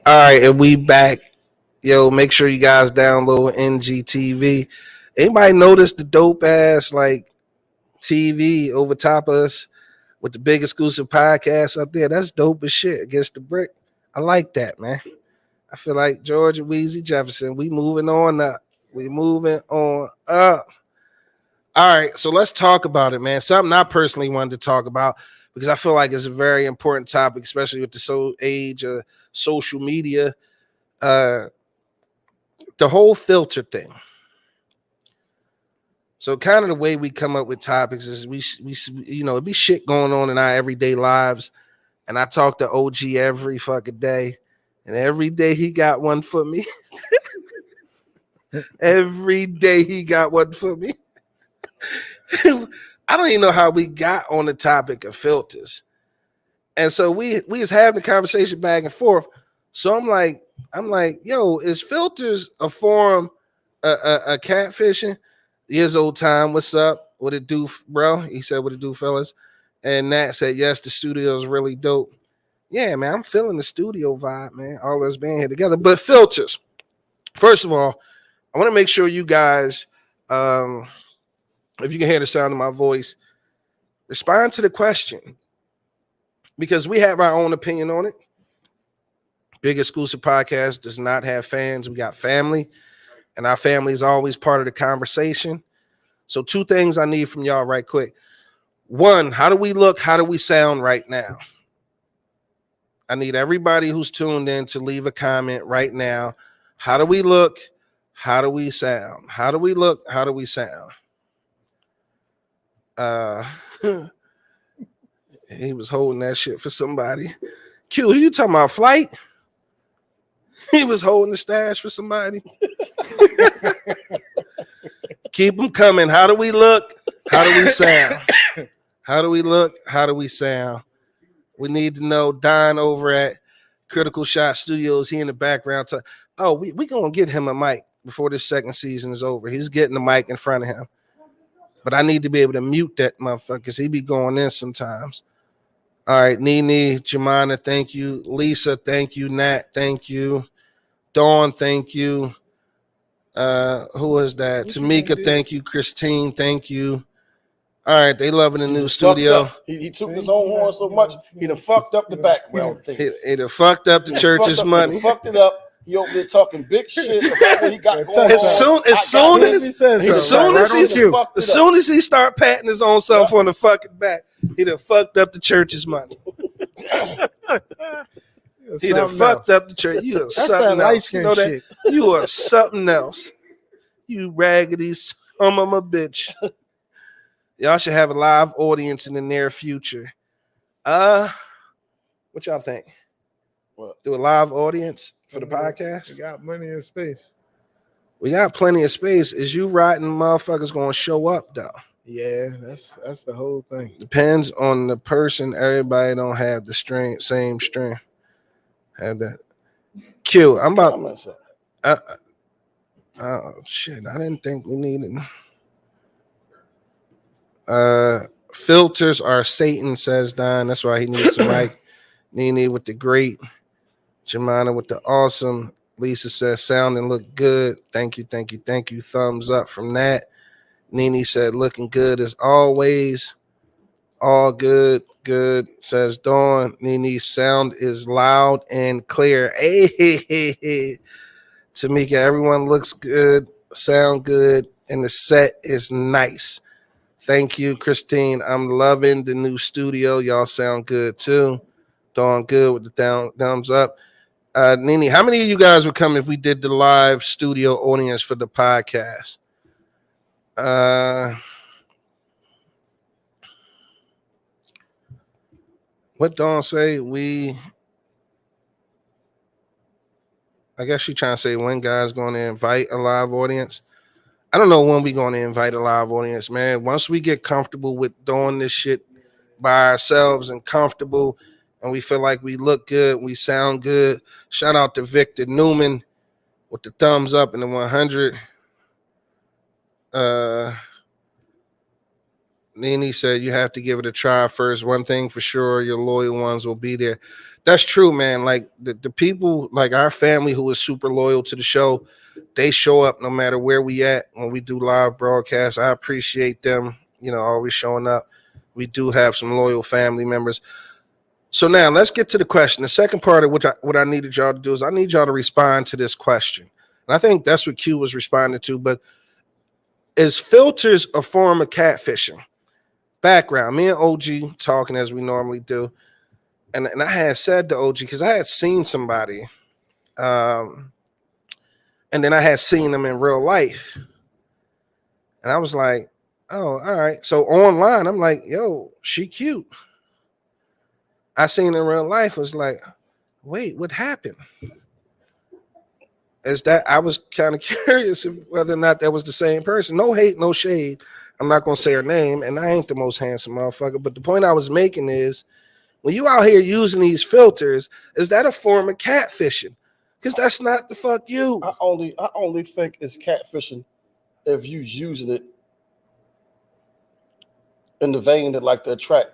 All right, and we back. Yo, make sure you guys download NGTV. Anybody notice the dope ass like TV over top of us with the Big Exclusive podcast up there? That's dope as shit against the brick. I like that, man. I feel like George and Weezy Jefferson. We moving on up. We moving on up. All right, so let's talk about it, man. Something I personally wanted to talk about because I feel like it's a very important topic, especially with the age of social media. The whole filter thing. So kind of the way we come up with topics is we it be shit going on in our everyday lives. And I talk to OG every fucking day. And every day he got one for me. Every day he got one for me. I don't even know how we got on the topic of filters. And so we was having the conversation back and forth. So I'm like, yo, is filters a form a catfishing? Years old time, what's up? What it do, bro? He said, what it do, fellas? And Nat said, yes, the studio is really dope. Yeah, man, I'm feeling the studio vibe, man. All us being here together. But filters, first of all, I want to make sure you guys, if you can hear the sound of my voice, respond to the question because we have our own opinion on it. Big Exclusive Podcast does not have fans. We got family, and our family is always part of the conversation. So 2 things I need from y'all right quick. 1, how do we look? How do we sound right now? I need everybody who's tuned in to leave a comment right now. How do we look? How do we sound? How do we look? How do we sound? He was holding that shit for somebody. Q, who you talking about? Flight? He was holding the stash for somebody. Keep them coming. How do we look? How do we sound? How do we look? How do we sound? We need to know Don over at Critical Shot Studios. He in the background. We going to get him a mic before this second season is over. He's getting the mic in front of him. But I need to be able to mute that motherfucker because he be going in sometimes. All right, Nene, Jemina, thank you. Lisa, thank you. Nat, thank you. Dawn, thank you. Who is that? Tamika, thank you. Christine, thank you. All right, they loving the new studio. He took his own horn so much, he done fucked up the background thing. He done fucked up the church's money. He fucked it up. He over there talking big shit about what he got going on. As soon as he start patting his own self on the fucking back, he done fucked up the church's money. He done fucked up the church. You are something else. You know that? You are something else. You raggedy son of a bitch. Y'all should have a live audience in the near future. What y'all think? What? Do a live audience for the podcast? We got plenty of space. We got plenty of space. Is you riding motherfuckers gonna show up though? Yeah, that's the whole thing. Depends on the person. Everybody don't have the same strength. Have that. Q, I'm about. Oh shit! I didn't think we needed. Filters are Satan, says Don. That's why he needs a mic. Nene with the great. Jemina with the awesome. Lisa says sound and look good. Thank you, thank you, thank you. Thumbs up from that. Nene said looking good as always. All good, good, says Dawn. Nene's sound is loud and clear. Hey. Tamika, everyone looks good, sound good, and the set is nice. Thank you, Christine. I'm loving the new studio. Y'all sound good too. Dawn good with the thumbs up. Nene, how many of you guys would come if we did the live studio audience for the podcast? What Dawn say? I guess she trying to say when guys going to invite a live audience. I don't know when we going to invite a live audience, man. Once we get comfortable with doing this shit by ourselves and comfortable, and we feel like we look good, we sound good. Shout out to Victor Newman with the thumbs up and the 100. Nene said you have to give it a try first. One thing for sure, your loyal ones will be there. That's true, man. Like the people, like our family who is super loyal to the show, they show up no matter where we at when we do live broadcasts. I appreciate them, always showing up. We do have some loyal family members. So now let's get to the question. The second part of what I needed y'all to do is I need y'all to respond to this question. And I think that's what Q was responding to. But is filters a form of catfishing? Background, me and OG talking as we normally do. And I had said to OG, because I had seen somebody, and then I had seen them in real life. And I was like, Oh, all right. So online, I'm like, yo, she cute. I seen in real life, was like, wait, what happened? Is that I was kind of curious if whether or not that was the same person. No hate, no shade. I'm not gonna say her name, and I ain't the most handsome motherfucker. But the point I was making is when you out here using these filters, is that a form of catfishing? Because that's not the fuck you. I only think it's catfishing if you using it in the vein that like to attract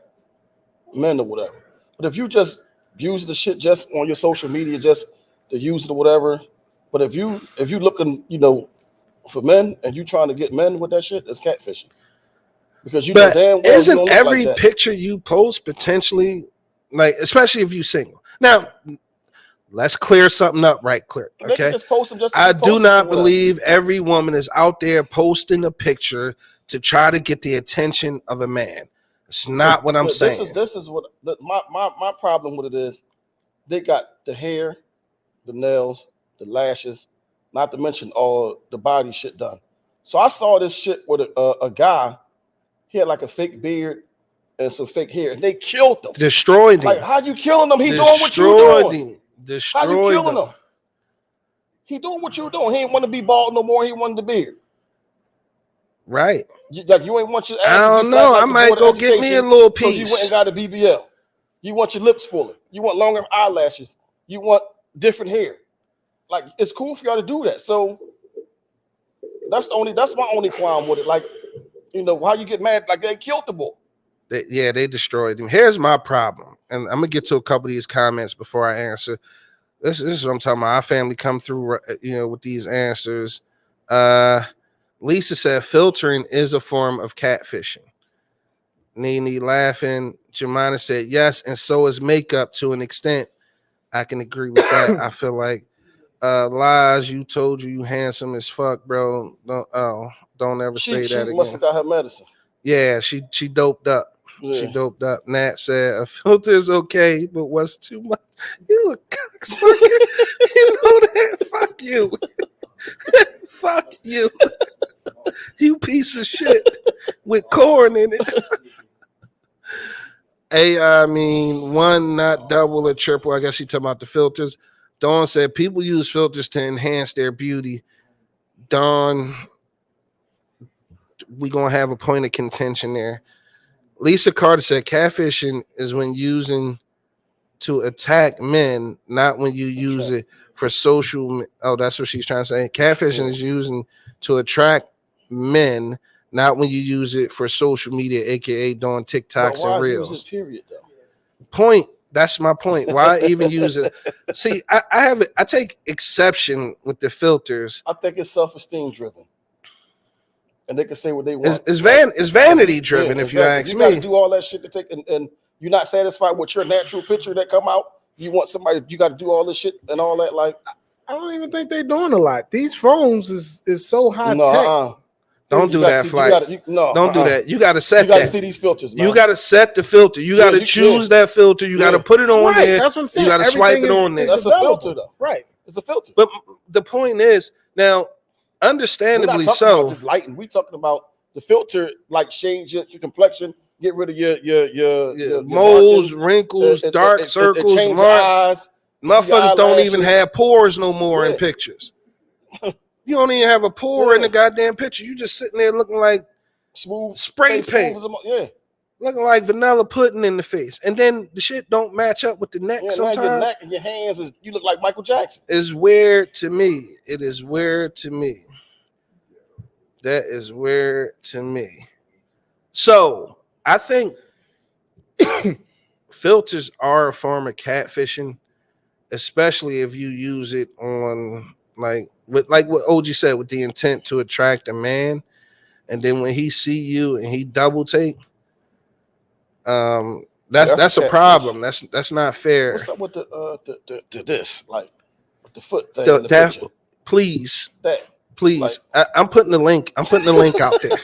men or whatever. But if you just use the shit just on your social media, just to use it or whatever. But if you looking, for men and you trying to get men with that shit, it's catfishing. Because you know But damn well you isn't don't look every like that. picture you post potentially like, especially if you single? Now, let's clear something up right quick. They can Okay. just post them just to I be do posting not or whatever. believe every woman is out there posting a picture to try to get the attention of a man. It's not what I'm saying. This is what my problem with it is. They got the hair, the nails, the lashes, not to mention all the body shit done. So I saw this shit with a guy. He had like a fake beard and some fake hair, and they killed him. Destroyed him. Like, how you killing him? He doing what you Destroyed doing. him. How you Destroyed killing him. him? He doing what you doing. He ain't want to be bald no more. He wanted the beard. Right. Like you ain't want your ass I to don't be know. flat like I the might Board go of get me a Education, little so you went and piece. got a BBL. You want your lips fuller. You want longer eyelashes. You want different hair. Like, it's cool for y'all to do that. So that's my only qualm with it. Like, how you get mad? Like, they killed the boy. They destroyed him. Here's my problem, and I'm gonna get to a couple of these comments before I answer. This is what I'm talking about. Our family come through, with these answers. Lisa said filtering is a form of catfishing. Nene laughing. Jemina said yes, and so is makeup to an extent. I can agree with that. I feel like lies. You told you handsome as fuck, bro. Don't ever say that again. She must have got her medicine. Yeah, she doped up. Yeah. She doped up. Nat said a filter is okay, but what's too much? You a cocksucker. You know that? Fuck you. Fuck you. You piece of shit with corn in it. Hey, I mean, one, not double or triple. I guess she talking about the filters. Dawn said people use filters to enhance their beauty. Dawn, we gonna have a point of contention there. Lisa Carter said catfishing is when using to attack men, not when you use it for social. Oh, that's what she's trying to say. Catfishing is using to attract men, not when you use it for social media, aka doing TikToks and reels. Use it, period, though? Point. That's my point. Why even use it? See, I take exception with the filters. I think it's self-esteem driven. And they can say what they want. It's vanity driven, if you ask me. You got to do all that shit to take, and you're not satisfied with your natural picture that come out. You want somebody. You got to do all this shit and all that. Like, I don't even think they're doing a lot. These phones is so high tech. Don't do that, Flight. Don't do that. You got to set that. You got to see these filters, man. You got to set the filter. You got to choose that filter. You got to put it on there. That's what I'm saying. You got to swipe it on there. That's a filter, though. Right. It's a filter. But the point is, now, understandably so, about this lighting. We talking about the filter, like change your complexion, get rid of your moles, wrinkles, dark circles, marks. Motherfuckers don't even have pores no more in pictures. You don't even have a pore in the goddamn picture. You just sitting there looking like smooth spray paint. Looking like vanilla pudding in the face. And then the shit don't match up with the neck sometimes. Your neck and your hands, you look like Michael Jackson. It's weird to me. It is weird to me. That is weird to me. So I think filters are a form of catfishing, especially if you use it on like what OG said, with the intent to attract a man, and then when he see you and he double take, that's a problem. That's not fair. What's up with the this, like with the foot thing? Please. I'm putting the link. I'm putting the link out there.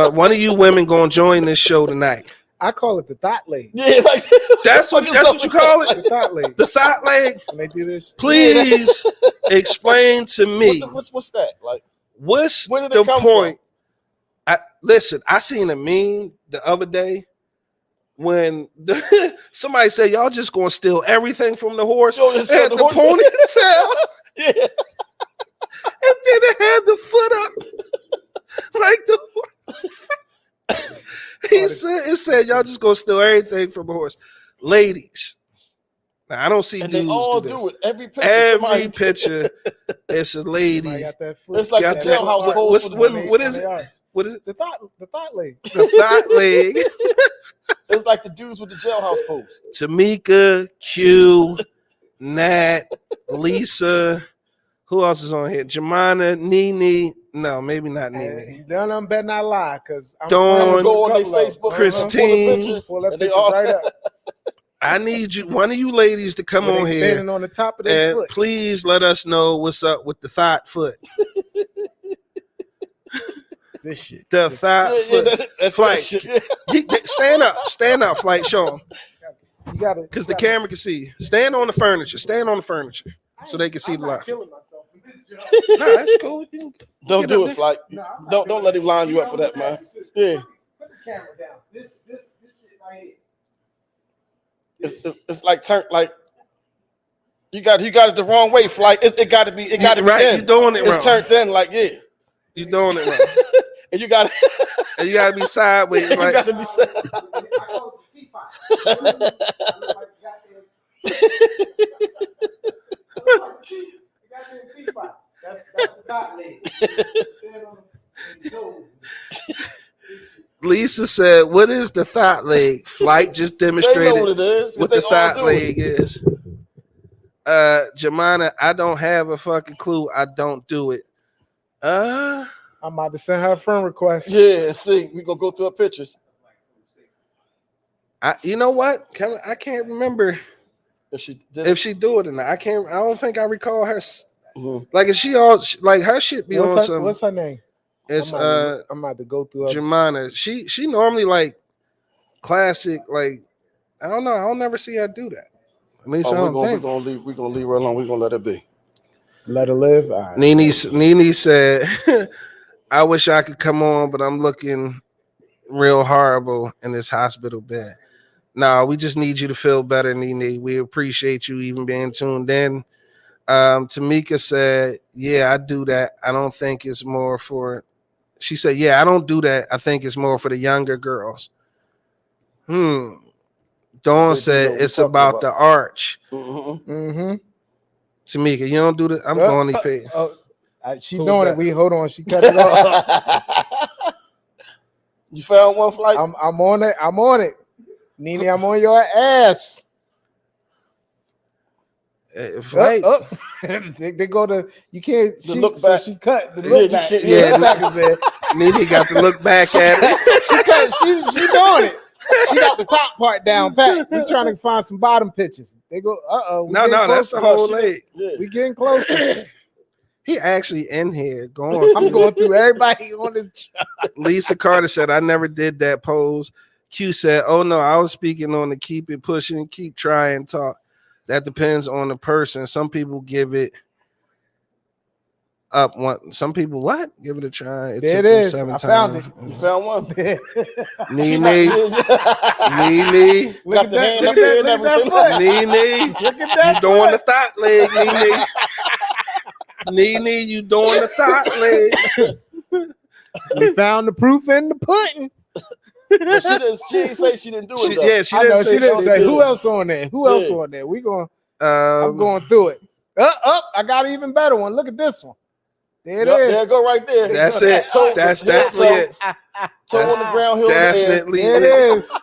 One of you women gonna join this show tonight. I call it the thought leg. Yeah, like that's what you call it. The thought leg. The thought leg. When they do this, please explain to me. What's that? Like, what's the point? Listen, I seen a meme the other day when somebody said y'all just gonna steal everything from the horse. Show It had the the horse. ponytail, Yeah. and then it had the foot up like the horse. It said y'all just gonna steal everything from the horse. Ladies, now I don't see And dudes they all do this. do it. Every picture. Every somebody- picture, it's a lady. I got that foot. It's like Got the that- jailhouse what- pose. what's- for the what- dudes. what is it? What is it? The thought leg. The thought leg. It's like the dudes with the jailhouse pose. Tamika, Q, Nat, Lisa. Who else is on here? Jemina, Nene. No, maybe not Nene. None of them better not lie, because I'm Dawn, Go on their Facebook, Christine. Pull that and they picture all- right up. I need you, one of you ladies, to come When on they here standing on the top of their and foot. please let us know what's up with the thought foot. This shit. The thought foot. That's Flight. that shit. Stand up, flight. Show them You gotta, because the camera can see. Stand on the furniture. Stand on the furniture so they can see I'm the not life. killing myself in this job. Nah, that's cool. Don't Get do up it, Flight. No, I'm not Don't doing let him that. line you up for that, man. Yeah. Put the camera down. This shit right here. It's like turn like you got it the wrong way, Flight. It got to be right. in. You're doing it It's wrong. turned in like yeah, You're doing it wrong. and you got And you gotta be sideways. you Like, got to be set. I call it the teapot. I look like goddamn- goddamn teapot. That's the thought leg. Stand on the toes. Lisa said, "What is the thought leg?" Flight just They know what demonstrated it is. 'cause what they the all thought do it. leg is. Jemina, I don't have a fucking clue. I don't do it. I'm about to send her a friend request. Yeah, see, we gonna go through her pictures. You know what? I can't remember If she did, if she do it or not. I don't think I recall her. Mhm. Like if she all like her shit be on some. What's her name? It's I'm about to go through her. Jemina. She normally like classic. Like I don't know. I don't never see her do that. At least I we're don't think. gonna leave her alone. We're gonna let her be. Let her live. All right. Nene said, "I wish I could come on, but I'm looking real horrible in this hospital bed." No, we just need you to feel better, Nene. We appreciate you even being tuned in. Tamika said, "Yeah, I do that. I don't think it's more for." She said, "Yeah, I don't do that. I think it's more for the younger girls." Dawn They said, know what "It's we're talking about the arch." Mm-hmm. Mm-hmm. Tamika, you don't do that. I'm going to pay. She Who's doing that? it. Hold on. She cut it off. You found one, Flight? I'm on it. I'm on it. Nene, I'm on your ass. Flight. They go to you can't The she, look so back. she cut the Yeah, look you back. can't- Yeah, yeah. look back is there. Nene got to look back at it. She cut. She doing it. She got the top part down pat. We trying to find some bottom pictures. They go. No, that's the whole leg. Yeah. We getting closer. He actually in here going. I'm going through everybody on this job. Lisa Carter said, "I never did that pose." Q said, "Oh no, I was speaking on the keep it pushing, keep trying talk. That depends on the person. Some people give it up one. Some people what? Give it a try. It There took it them is. 7 I times. found You found one? Nene, Yeah. Nene, Got the hand up here and everything. Nene. Look at that. You doing the foot. thought leg, Nene. Nene, you doing the thought leg. We found the proof in the pudding. But she didn't say she didn't do it. Though. Yeah, she I didn't know say she didn't say did. who else on there. Who else Yeah. on there? We going. Um, I'm going through it. I got an even better one. Look at this one. There it Yup, is. there it go right there. That's it. Toe- That's heel definitely toe- it. Toe on the ground, heel Definitely There it it. is.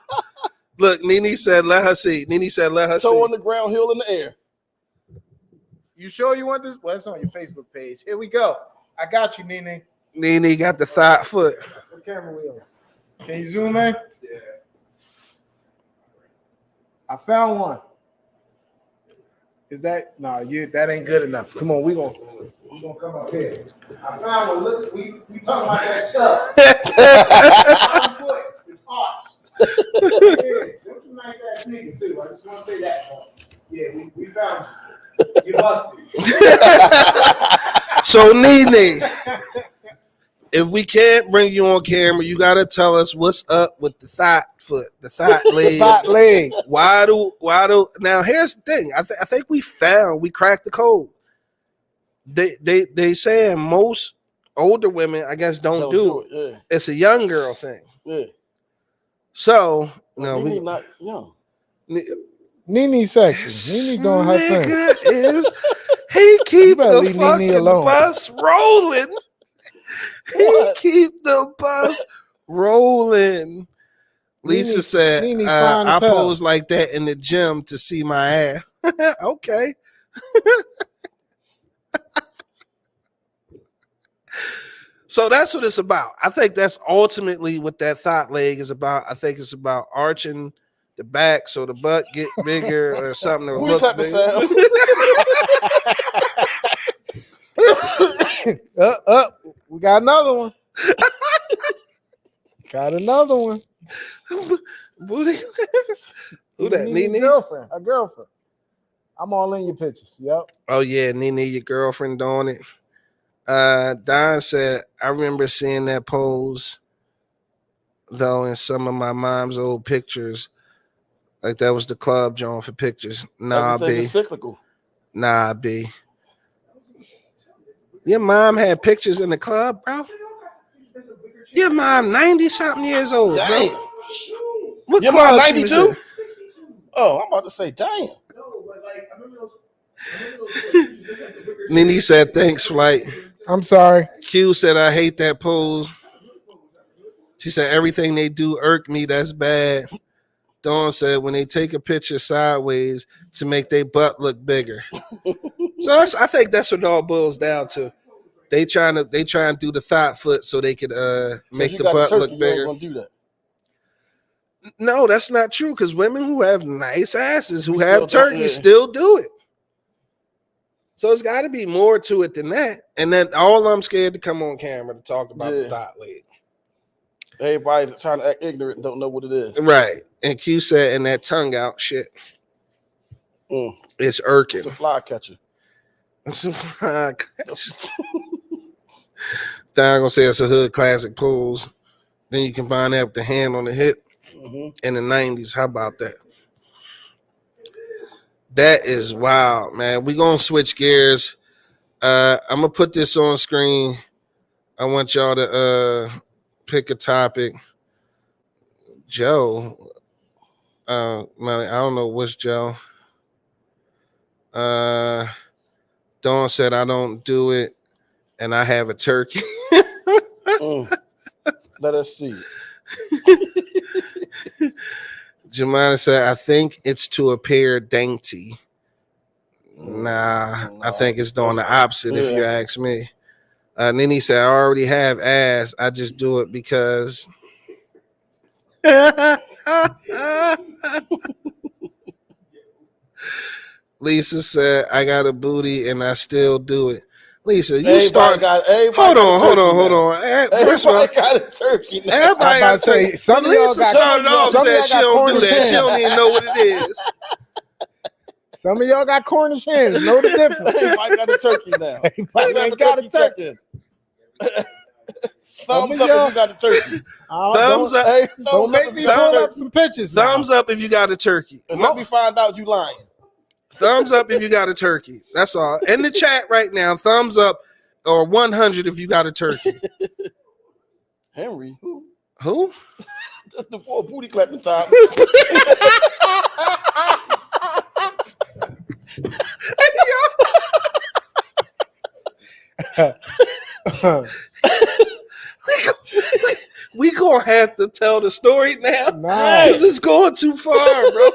Look, Nene said, "Let her see." Nene said, "Let her in the air. Toe on see." the ground, heel in the air. You sure you want this? Well, it's on your Facebook page. Here we go. I got you, Nene. Nene got the thought foot. What camera we on? Can you zoom in? Yeah. I found one. Is that that ain't good enough. Come on, we gonna come up here. I found one. Look, we talking about that stuff. Bottom foot is arch. Yeah, those some nice ass niggas too. I just want to say that. Yeah, we found you. You busted. So Nene, if we can't bring you on camera, you gotta tell us what's up with the thought foot, the thought leg. Thought leg. Why do now? Here's the thing. I think we cracked the code. They saying most older women, I guess, don't do it. Yeah. It's a young girl thing. Yeah. So Well, no, we not young. Nene sexy. Nene doing her thing. Nigga is he keep better the leave Nene fucking alone. bus rolling. He What? keep the bus rolling. Lisa said, Nene fine I as hell. pose like that in the gym to see my ass. Okay. So that's what it's about. I think that's ultimately what that thought leg is about. I think it's about arching the back so the butt get bigger or something that Who looks type of bigger. Up. We got another one. Got another one. Booty. Who that? Nene's Nene? girlfriend. Her girlfriend. I'm all in your pictures. Yep. Oh yeah, Nene, your girlfriend doing it. Don said, I remember seeing that pose though in some of my mom's old pictures. Like that was the club John for pictures. Nah, Everything B. is cyclical. Nah, B. Your mom had pictures in the club, bro? Your mom 90-something years old, bro. Damn. What Your mom club she was 92? in? Oh, I'm about to say, damn. Nene said, thanks, flight. I'm sorry. Q said, I hate that pose. She said, everything they do irk me. That's bad. Dawn said, when they take a picture sideways to make their butt look bigger. So I think that's what it all boils down to. They trying to do the thought foot so they could make the butt look bigger. You ain't gonna do that. No, that's not true because women who have nice asses, who We have still don't, turkey, yeah. still do it. So it's got to be more to it than that. And then all I'm scared to come on camera to talk about the thought leg. Everybody's trying to act ignorant and don't know what it is. Right. And Q said, and that tongue out shit. It's irking. It's a fly catcher. It's a fly catcher. Then I'm going to say it's a hood classic pose. Then you combine that with the hand on the hip in the 90s. How about that? That is wild, man. We're going to switch gears. I'm going to put this on screen. I want y'all to pick a topic. Joe. Man, I don't know what's Joe. Dawn said, I don't do it, and I have a turkey. Let us see. Jemima said, I think it's to appear dainty. Nah, I think it's doing the opposite if you ask me. Nene said, I already have ass. I just do it because. Lisa said, I got a booty and I still do it. Lisa, you start. Hold on. First of all, got a turkey now. Everybody got to say, some of Lisa y'all got started off said she don't do Cornish that. She hens. don't even know what it is. Some of y'all got Cornish hens. Know the difference. Everybody got a turkey now. Everybody ain't got a turkey. Thumbs up if you got a turkey. Thumbs up. Hey, Don't make me pull up some pictures. Thumbs up if you got a turkey. And let me find out you lying. Thumbs up if you got a turkey. That's all. In the chat right now, thumbs up or 100 if you got a turkey. Henry, who? Who? That's the poor booty clapping time. We gonna have to tell the story now. Nah. Because it's going too far, bro.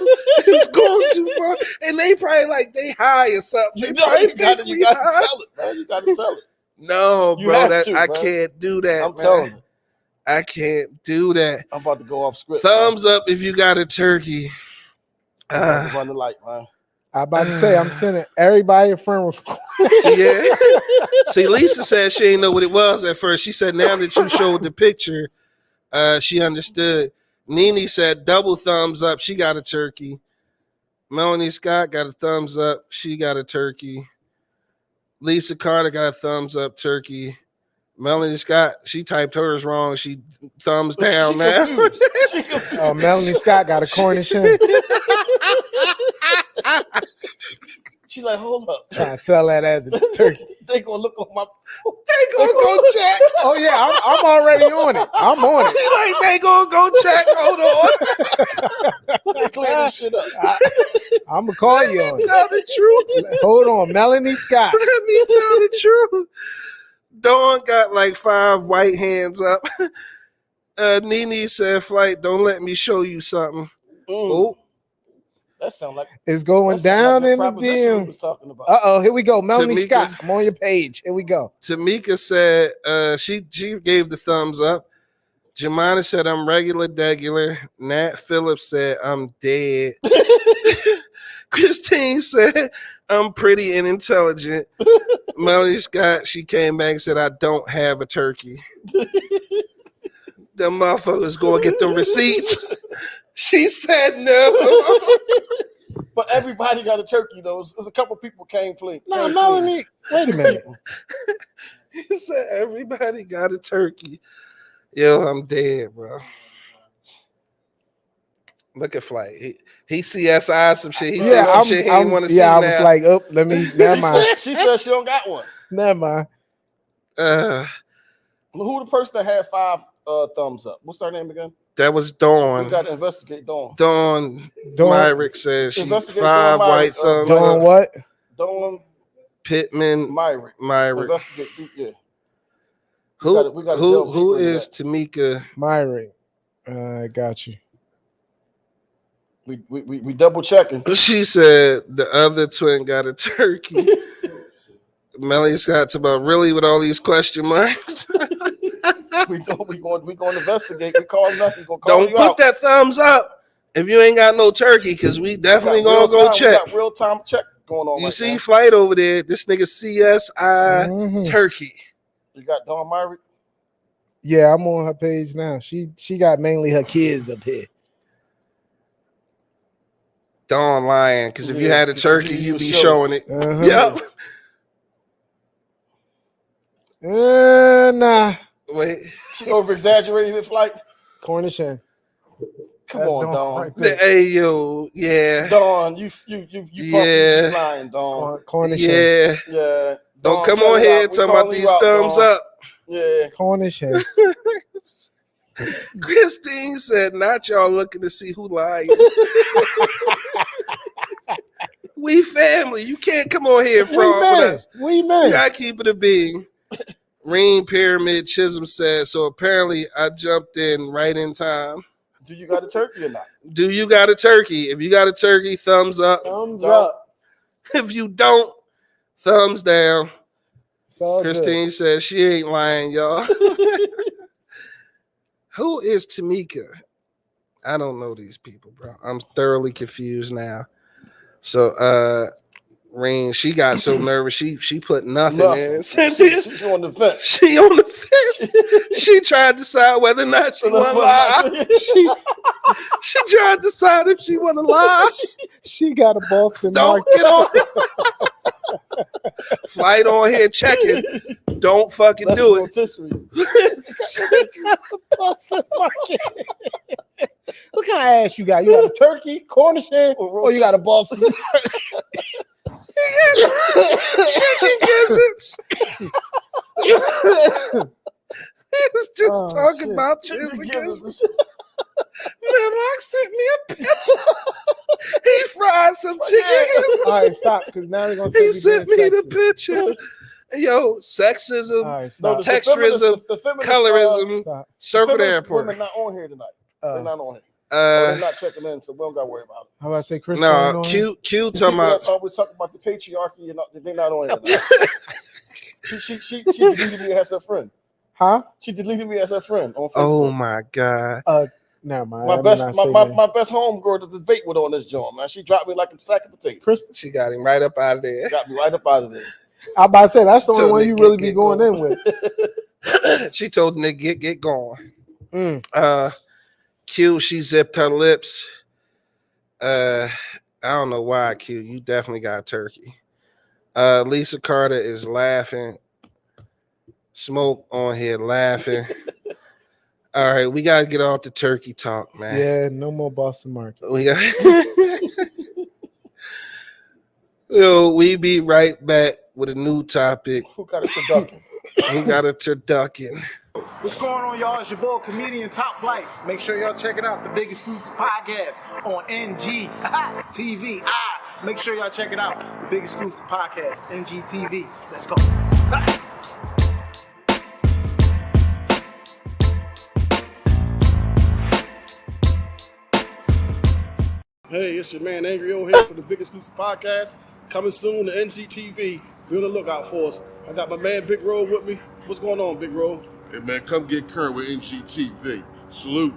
It's going too far. And they probably like they high or something. You They gotta probably tell high. it, man. You gotta tell it. No, You bro. have to, I bro. can't do that. I'm man. telling you. I can't do that. I'm about to go off script. Thumbs up if you got a turkey. I'm about to run the light, man. I'm about to say, I'm sending everybody a friend request. See, Lisa said she didn't know what it was at first. She said now that you showed the picture, she understood. Nene said double thumbs up. She got a turkey. Melanie Scott got a thumbs up. She got a turkey. Lisa Carter got a thumbs up turkey. Melanie Scott, she typed hers wrong. She thumbs down She now. confused. She confused. Oh, Melanie Scott got a Cornish hen. She's like, hold up. Trying to sell that as a turkey. They gonna look on my. They gonna go check. Oh yeah, I'm already on it. I'm on it. She like, they gonna go check. Hold on. Let me clear this shit up. I'm gonna call you on it. Tell the truth. Hold on, Melanie Scott. Let me tell the truth. Dawn got like 5 white hands up. Nene said, "Flight, don't let me show you something." Oh, That sounds like It's going that's down like in the proposition we DM. was talking about. Uh-oh, here we go. Melanie Tamika's- Scott. I'm on your page. Here we go. Tamika said, she gave the thumbs up. Jemina said, "I'm regular. Nat Phillips said, "I'm dead." Christine said, "I'm pretty and intelligent." Melanie Scott, she came back and said, "I don't have a turkey." The motherfuckers go get them receipts. She said no. But everybody got a turkey though. There's a couple people came clean. No, came Melanie. Wait a minute. He said everybody got a turkey. Yo, I'm dead, bro. Look at Flight. He CSI some shit. He said some shit he didn't want to see. I was now. like, oh, let me. Never mind. She said she don't got one. Never mind. Who the person that had 5 thumbs up? What's her name again? That was We Dawn. got to investigate Dawn. Dawn Dawn- Myrick says she Investigate 5 Dawn white Myrick, thumbs Doing up. what? Dawn Pittman Myrick. Myrick. Investigate. Yeah. Who we gotta delve who deeper into is Tamika? Myrick. I got you. We double checking. She said the other twin got a turkey. Melanie Scott's about really with all these question marks. we going to investigate. We call nothing. Gonna call Don't you put out. that thumbs up if you ain't got no turkey, because we definitely gonna go check. We got real time check going on. You right see now. Flight over there. This nigga CSI Mhm. turkey. You got Dawn Myrick. Yeah, I'm on her page now. She got mainly her kids up here. Dawn lying, because if you Yeah, had a turkey, you you'd would be show showing it. Uh-huh. Yep. Nah. Wait. She over exaggerated it, Flight. Cornish hen. Come That's on, Dawn Dawn. right there. Hey yo, yeah. Dawn, you Yeah. lying, Dawn. Cornish hen. Yeah. Yeah. Don't Dawn, come cut on it here out. We talking about calling you these out, thumbs Dawn. up. Yeah. Cornish hen. Christine said, "Not y'all looking to see who lying. We family. You can't come on here and fraud with us. We You man. gotta keep it a being." Reem Pyramid Chisholm said, "So apparently I jumped in right in time." Do you got a turkey or not? Do you got a turkey? If you got a turkey, thumbs up. Thumbs Don't. up. If you don't, thumbs down. It's all Christine said she ain't lying, y'all. Who is Tamika? I don't know these people, bro. I'm thoroughly confused now. So Rain, she got so nervous she put nothing in. She's on the fence. She on the fence. She tried to decide whether or not she want to lie. She tried to decide if she want to lie. She got a Boston Don't market. get on. Flight on here checking. Don't fucking That's do it. rotisserie. She got a Boston market. What kind of ass you got? You got a turkey, Cornish hen, or you got a Boston? Chicken gizzards. He was just talking shit. about chicken gizzards. Man, Locke sent me a picture. He fried some chicken gizzards. All right, stop, because now they're gonna He say sent me the picture. Yo, sexism, All right, No, stop. texturism, the feminist, colorism, Stop. circle the feminist airport. women not on here tonight. They're not on here. They're not checking in, so we don't got to worry about it. How about I say Chris? No, Q The talking people that about. always talking about the patriarchy, and they're not on here tonight. she deleted me as her friend. Huh? She deleted me as her friend on Facebook. Oh my god. Never mind. my I did best not say my that. best homegirl to debate with on this joint, man. She dropped me like a sack of potatoes. Chris, She got him right up out of there. Got me right up out of there. I about to say that's the only Told one Nick, you really get be going going. in with. She told Nick, get going. Mm. Q, she zipped her lips. I don't know why, Q. You definitely got turkey. Lisa Carter is laughing. Smoke on here laughing. All right, we gotta get off the turkey talk, man. Yeah, no more Boston market. We got. We be right back with a new topic. Who got a turducken? Who got a turducken? What's going on, y'all? It's your boy, comedian Top Flight. Make sure y'all check it out. The Big Exclusive Podcast on NG TV. Make sure y'all check it out. The Big Exclusive Podcast, NGTV. Let's go. Hey, it's your man Angry O here for the Big Exclusive Podcast. Coming soon to NGTV. Be on the lookout for us. I got my man Big Roll with me. What's going on, Big Roll? Hey man, come get current with NGTV. Salute.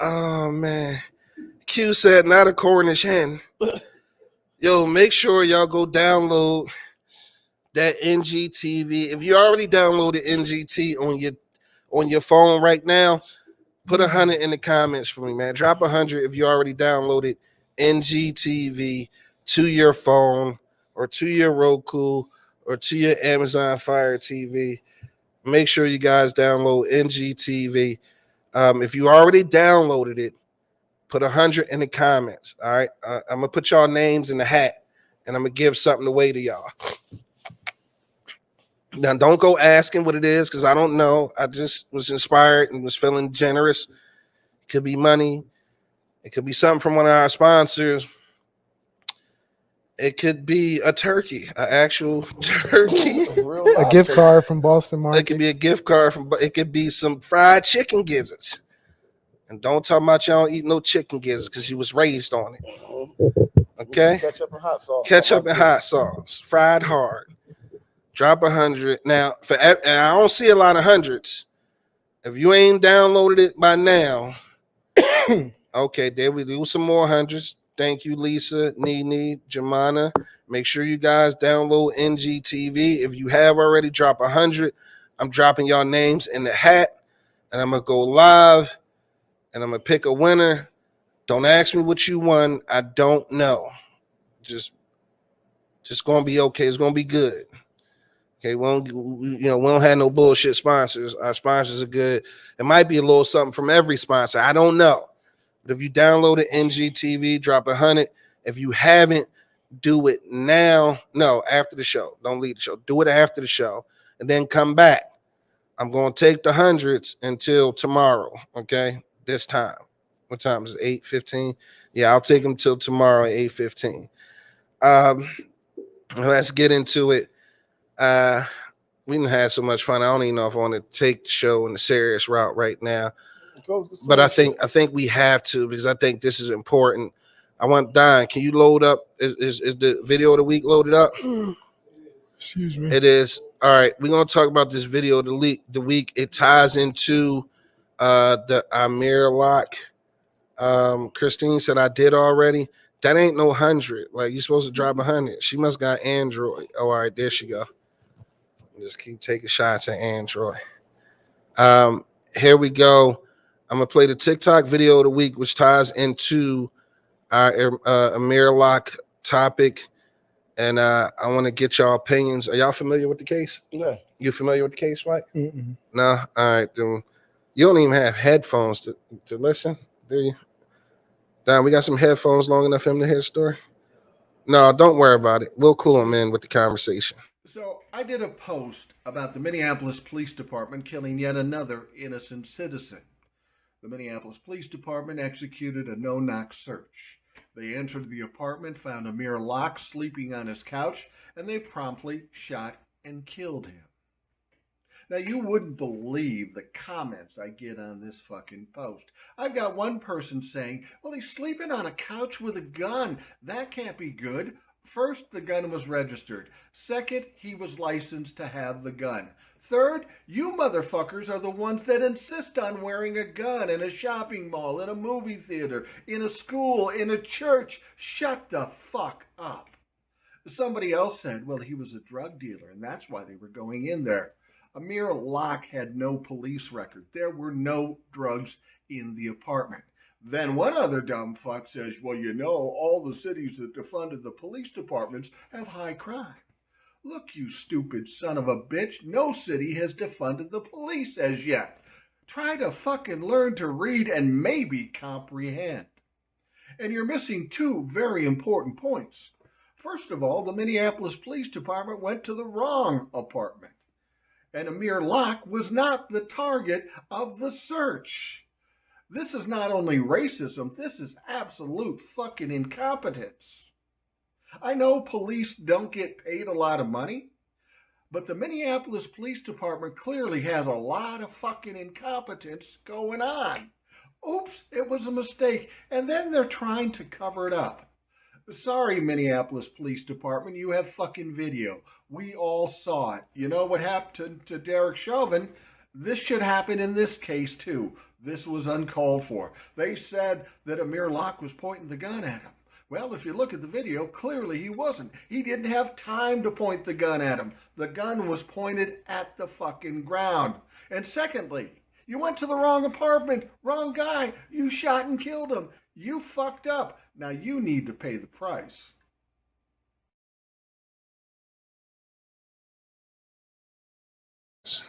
Oh man, Q said not a Cornish hen. Yo, make sure y'all go download that NGTV. If you already downloaded NGT on your phone right now, put 100 in the comments for me, man. Drop 100 if you already downloaded NGTV to your phone or to your Roku or to your Amazon Fire TV. Make sure you guys download NGTV. If you already downloaded it, put 100 in the comments. All right, I'm gonna put y'all names in the hat, and I'm gonna give something away to y'all. Now, don't go asking what it is because I don't know. I just was inspired and was feeling generous. It could be money. It could be something from one of our sponsors. It could be a turkey, an actual turkey. A gift card from Boston It market. could be a gift card from. It could be some fried chicken gizzards. And don't talk about y'all don't eat no chicken gizzards because you was raised on it. Okay? Ketchup and hot sauce. Ketchup and hot sauce, fried hard. Drop 100. Now, and I don't see a lot of hundreds. If you ain't downloaded it by now, okay, there we do some more hundreds. Thank you, Lisa, Nene, Jamana. Make sure you guys download NGTV. If you have already, drop 100. I'm dropping y'all names in the hat, and I'm gonna go live, and I'm gonna pick a winner. Don't ask me what you won. I don't know. Just gonna be okay. It's gonna be good. Okay, we don't have no bullshit sponsors. Our sponsors are good. It might be a little something from every sponsor. I don't know. But if you downloaded NGTV, drop 100. If you haven't, do it now. No, after the show. Don't leave the show. Do it after the show, and then come back. I'm going to take the hundreds until tomorrow. Okay, this time. What time is it? 8:15. Yeah, I'll take them till tomorrow at 8:15. Let's get into it. We didn't have so much fun. I don't even know if I want to take the show in the serious route right now. But I think we have to because I think this is important. I want Don. Can you load up? Is the video of the week loaded up? Excuse me. It is. All right. We're gonna talk about this video of the week. It ties into the Amir Locke. Christine said I did already. That ain't no 100. Like you're supposed to drop 100. She must got Android. Oh, all right, there she go. Just keep taking shots at Android. Here we go. I'm gonna play the TikTok video of the week, which ties into our Amir Locke topic, and I want to get y'all opinions. Are y'all familiar with the case? Yeah. You familiar with the case, Mike? Mm-mm. No. All right, then. You don't even have headphones to listen, do you? Don, we got some headphones long enough for him to hear the story? No, don't worry about it. We'll clue him in with the conversation. So I did a post about the Minneapolis Police Department killing yet another innocent citizen. The Minneapolis Police Department executed a no-knock search. They entered the apartment, found Amir Locke sleeping on his couch, and they promptly shot and killed him. Now, you wouldn't believe the comments I get on this fucking post. I've got one person saying, well, he's sleeping on a couch with a gun. That can't be good. First, the gun was registered. Second, he was licensed to have the gun. Third, you motherfuckers are the ones that insist on wearing a gun in a shopping mall, in a movie theater, in a school, in a church. Shut the fuck up. Somebody else said, well, he was a drug dealer, and that's why they were going in there. Amir Locke had no police record. There were no drugs in the apartment. Then one other dumb fuck says, well, you know, all the cities that defunded the police departments have high crime. Look, you stupid son of a bitch, no city has defunded the police as yet. Try to fucking learn to read and maybe comprehend. And you're missing two very important points. First of all, the Minneapolis Police Department went to the wrong apartment. And Amir Locke was not the target of the search. This is not only racism, this is absolute fucking incompetence. I know police don't get paid a lot of money, but the Minneapolis Police Department clearly has a lot of fucking incompetence going on. Oops, it was a mistake. And then they're trying to cover it up. Sorry, Minneapolis Police Department, you have fucking video. We all saw it. You know what happened to Derek Chauvin? This should happen in this case, too. This was uncalled for. They said that Amir Locke was pointing the gun at him. Well, if you look at the video, clearly he wasn't. He didn't have time to point the gun at him. The gun was pointed at the fucking ground. And secondly, you went to the wrong apartment, wrong guy. You shot and killed him. You fucked up. Now you need to pay the price.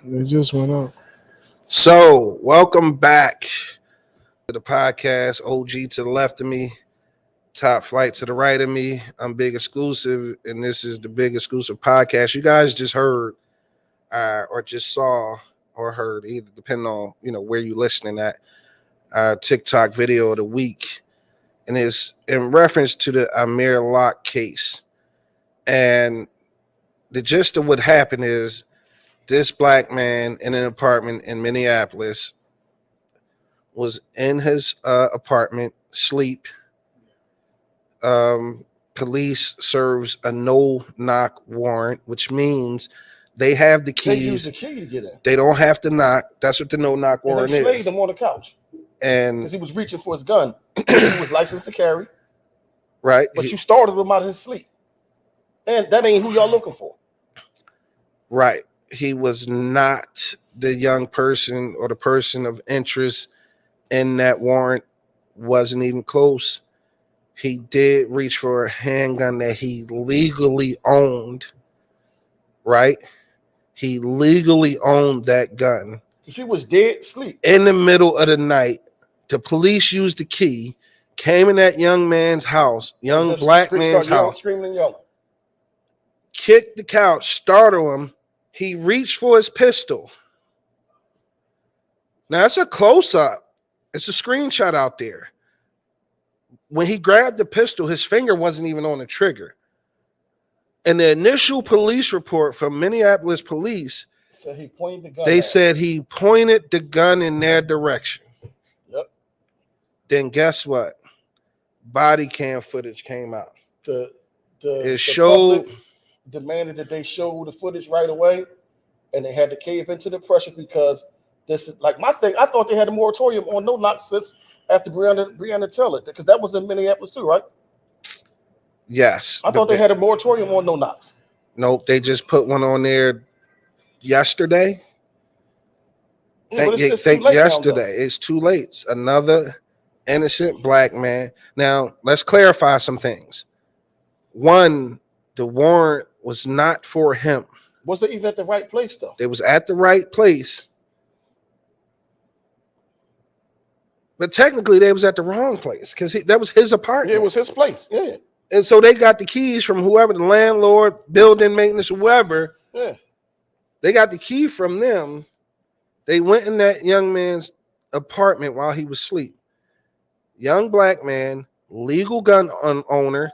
They just went up. So, welcome back to the podcast. OG to the left of me, Top Flight to the right of me. I'm Big Exclusive, and this is the Big Exclusive podcast. You guys just heard or just saw or heard, either depending on where you're listening at, our TikTok video of the week. And it's in reference to the Amir Locke case. And the gist of what happened is this black man in an apartment in Minneapolis was in his apartment, sleep. Police serves a no-knock warrant, which means they have the keys. They use the key to get in. They don't have to knock. That's what the no-knock warrant they is. slayed him on the couch. And because he was reaching for his gun. He was licensed to carry. Right. But you started him out of his sleep. And that ain't who y'all looking for. Right. He was not the young person or the person of interest in that warrant. Wasn't even close. He did reach for a handgun that he legally owned. Right. He legally owned that gun. She was dead asleep. In the middle of the night, the police used the key, came in that young man's house, young black man's house, screaming and yelling, kicked the couch, startled him. He reached for his pistol. Now, it's a close-up. It's a screenshot out there. When he grabbed the pistol, his finger wasn't even on the trigger. In the initial police report from Minneapolis police, so he pointed the gun. They said he pointed the gun in their direction. Yep. Then guess what? Body cam footage came out. The showed demanded that they show the footage right away, and they had to cave into the pressure because this is like my thing. I thought they had a moratorium on no knock since after Breonna Taylor, because that was in Minneapolis too, right? Yes. I thought they had a moratorium on no knocks. Nope, they just put one on there yesterday. Think yesterday. It's too late. It's another innocent black man. Now, let's clarify some things. One, the warrant was not for him. Was it even at the right place, though? It was at the right place. But technically, they was at the wrong place because that was his apartment. Yeah, it was his place. Yeah. And so they got the keys from whoever, the landlord, building maintenance, whoever. Yeah. They got the key from them. They went in that young man's apartment while he was asleep. Young black man, legal gun owner.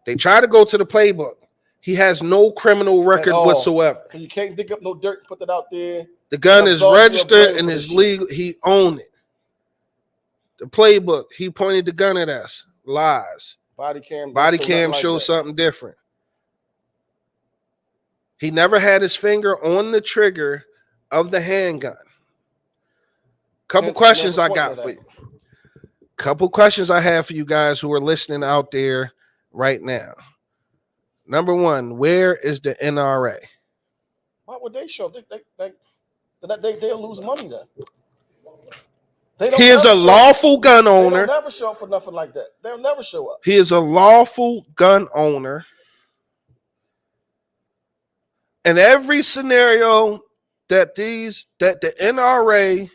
They try to go to the playbook. He has no criminal record whatsoever. So you can't dig up no dirt and put it out there. The gun is registered and is legal. He owned it. The playbook, he pointed the gun at us. Lies. Body cam shows something different. He never had his finger on the trigger of the handgun. Couple questions I got for you. Couple questions I have for you guys who are listening out there right now. Number one, where is the NRA? Why would they show up? They'll lose money then. He is a lawful gun They owner. don't never show up for nothing like that. They'll never show up. He is a lawful gun owner. And every scenario that the NRA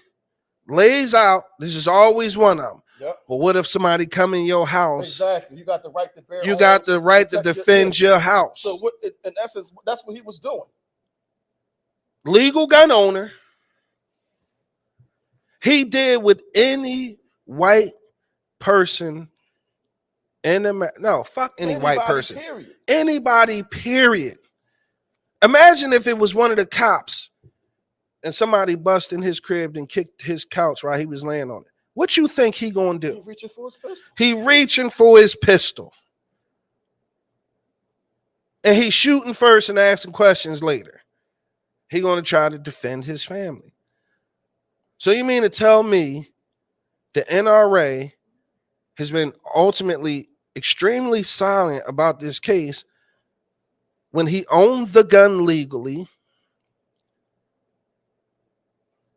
lays out, this is always one of them. Yep. But what if somebody come in your house? Exactly. You got the right to bear. You got the right to defend your house. So what, in essence, that's what he was doing. Legal gun owner. He did with any white person in America. No, fuck any white person. Period. Anybody, period. Imagine if it was one of the cops and somebody busted in his crib and kicked his couch while he was laying on it. What you think he gonna do? He reaching for his pistol. He reaching for his pistol. And he's shooting first and asking questions later. He gonna try to defend his family. So you mean to tell me the NRA has been ultimately extremely silent about this case when he owned the gun legally?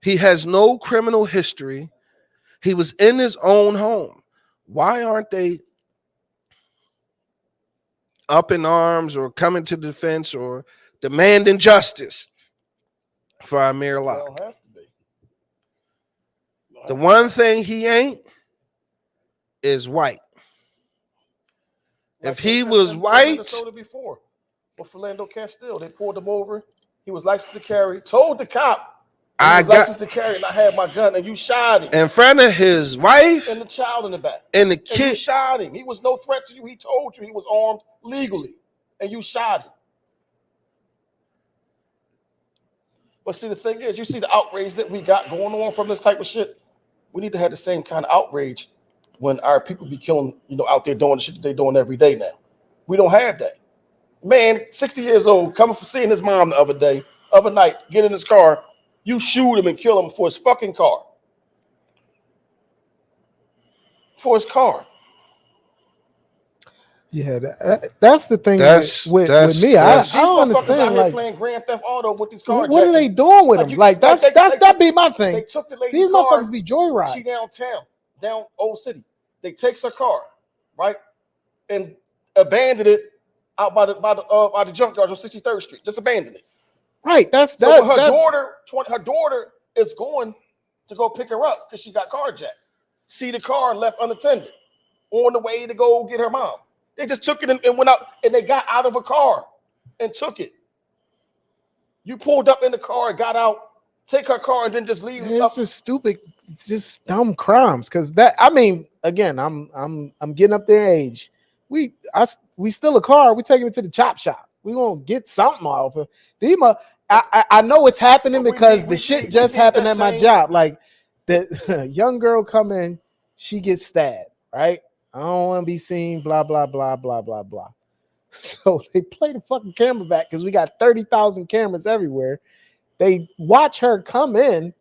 He has no criminal history. He was in his own home. Why aren't they up in arms or coming to defense or demanding justice for Amir They Locke? don't have to be. The one thing he ain't is white. If he was white, Minnesota before, with Philando Castile, they pulled him over. He was licensed to carry. Told the cop he was licensed to carry, and I had my gun, and you shot him in front of his wife and the child in the back. and the And you kid. shot him. He was no threat to you. He told you he was armed legally, and you shot him. But see, the thing is, you see the outrage that we got going on from this type of shit. We need to have the same kind of outrage when our people be killing, out there doing the shit that they're doing every day now. We don't have that. Man, 60 years old, coming from seeing his mom the other night, get in his car, you shoot him and kill him for his fucking car. For his car. Yeah, that's the thing with me. I don't understand. Out here like playing Grand Theft Auto with these cars. what are they doing with them? That be my thing. They took the lady. These motherfuckers be joyriding. She down Old City. They takes her car, right, and abandoned it out by the junkyard on 63rd Street. Just abandoned it. Right. Her daughter is going to go pick her up because she got carjacked. See the car left unattended on the way to go get her mom. They just took it and went out, and they got out of a car and took it. You pulled up in the car, got out, take her car, and then just leave. It's just stupid, just dumb crimes. Because again, I'm getting up there in age. We steal a car, we taking it to the chop shop. We gonna get something off of it. I know it's happening because the shit just happened at my job. Like the young girl come in, she gets stabbed, right? I don't want to be seen, blah, blah, blah, blah, blah, blah. So they play the fucking camera back because we got 30,000 cameras everywhere. They watch her come in.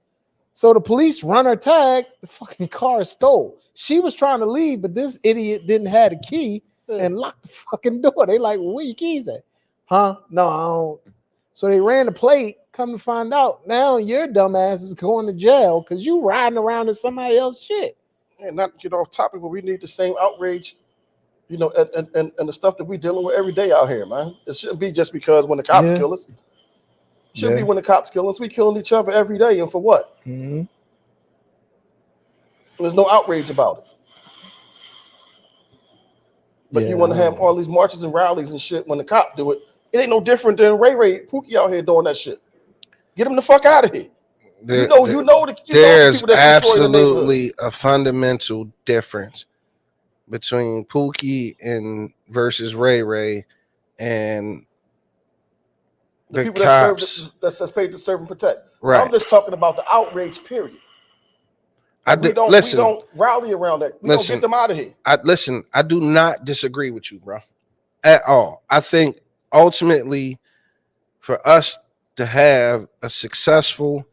So the police run her tag. The fucking car is stole. She was trying to leave, but this idiot didn't have the key and locked the fucking door. They like, where your keys at? Huh? No, I don't. So they ran the plate. Come to find out, now your dumbass is going to jail because you riding around in somebody else's shit. And not get off topic, but we need the same outrage, and the stuff that we dealing with every day out here, man. It shouldn't be just because when the cops kill us. It shouldn't be when the cops kill us. We killing each other every day, and for what? Mm-hmm. There's no outrage about it. But you want to have all these marches and rallies and shit when the cop do it. It ain't no different than Ray Pookie out here doing that shit. Get him the fuck out of here. There's absolutely a fundamental difference between Pookie and versus Ray and the people cops that's paid to serve and protect. Right. I'm just talking about the outrage, period. We don't rally around that. We don't get them out of here. I do not disagree with you, bro, at all. I think ultimately for us to have a successful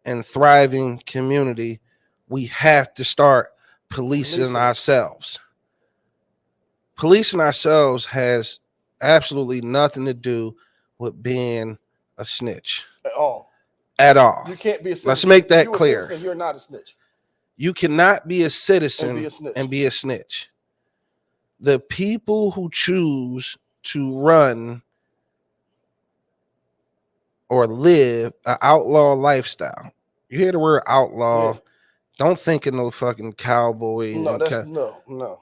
and thriving community, we have to start policing ourselves. Policing ourselves has absolutely nothing to do with being a snitch at all. at all. You can't be a citizen. Let's make that you clear. A citizen, you're not a snitch. You cannot be a citizen and be a snitch. The people who choose to run or live an outlaw lifestyle. You hear the word outlaw, don't think of no fucking cowboy. No, no.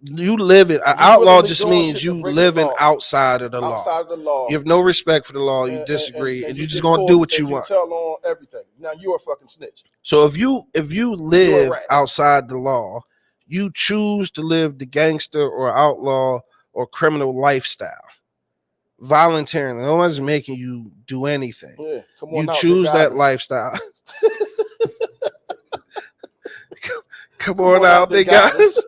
You live it. An outlaw just means you living outside of the law. Outside of the law. You have no respect for the law. You disagree, and you're just gonna do what you want. You tell on everything. Now you're a fucking snitch. So if you live outside the law, you choose to live the gangster or outlaw or criminal lifestyle voluntarily. No one's making you do anything. Yeah, come on. You choose that lifestyle. Come on out, they got us.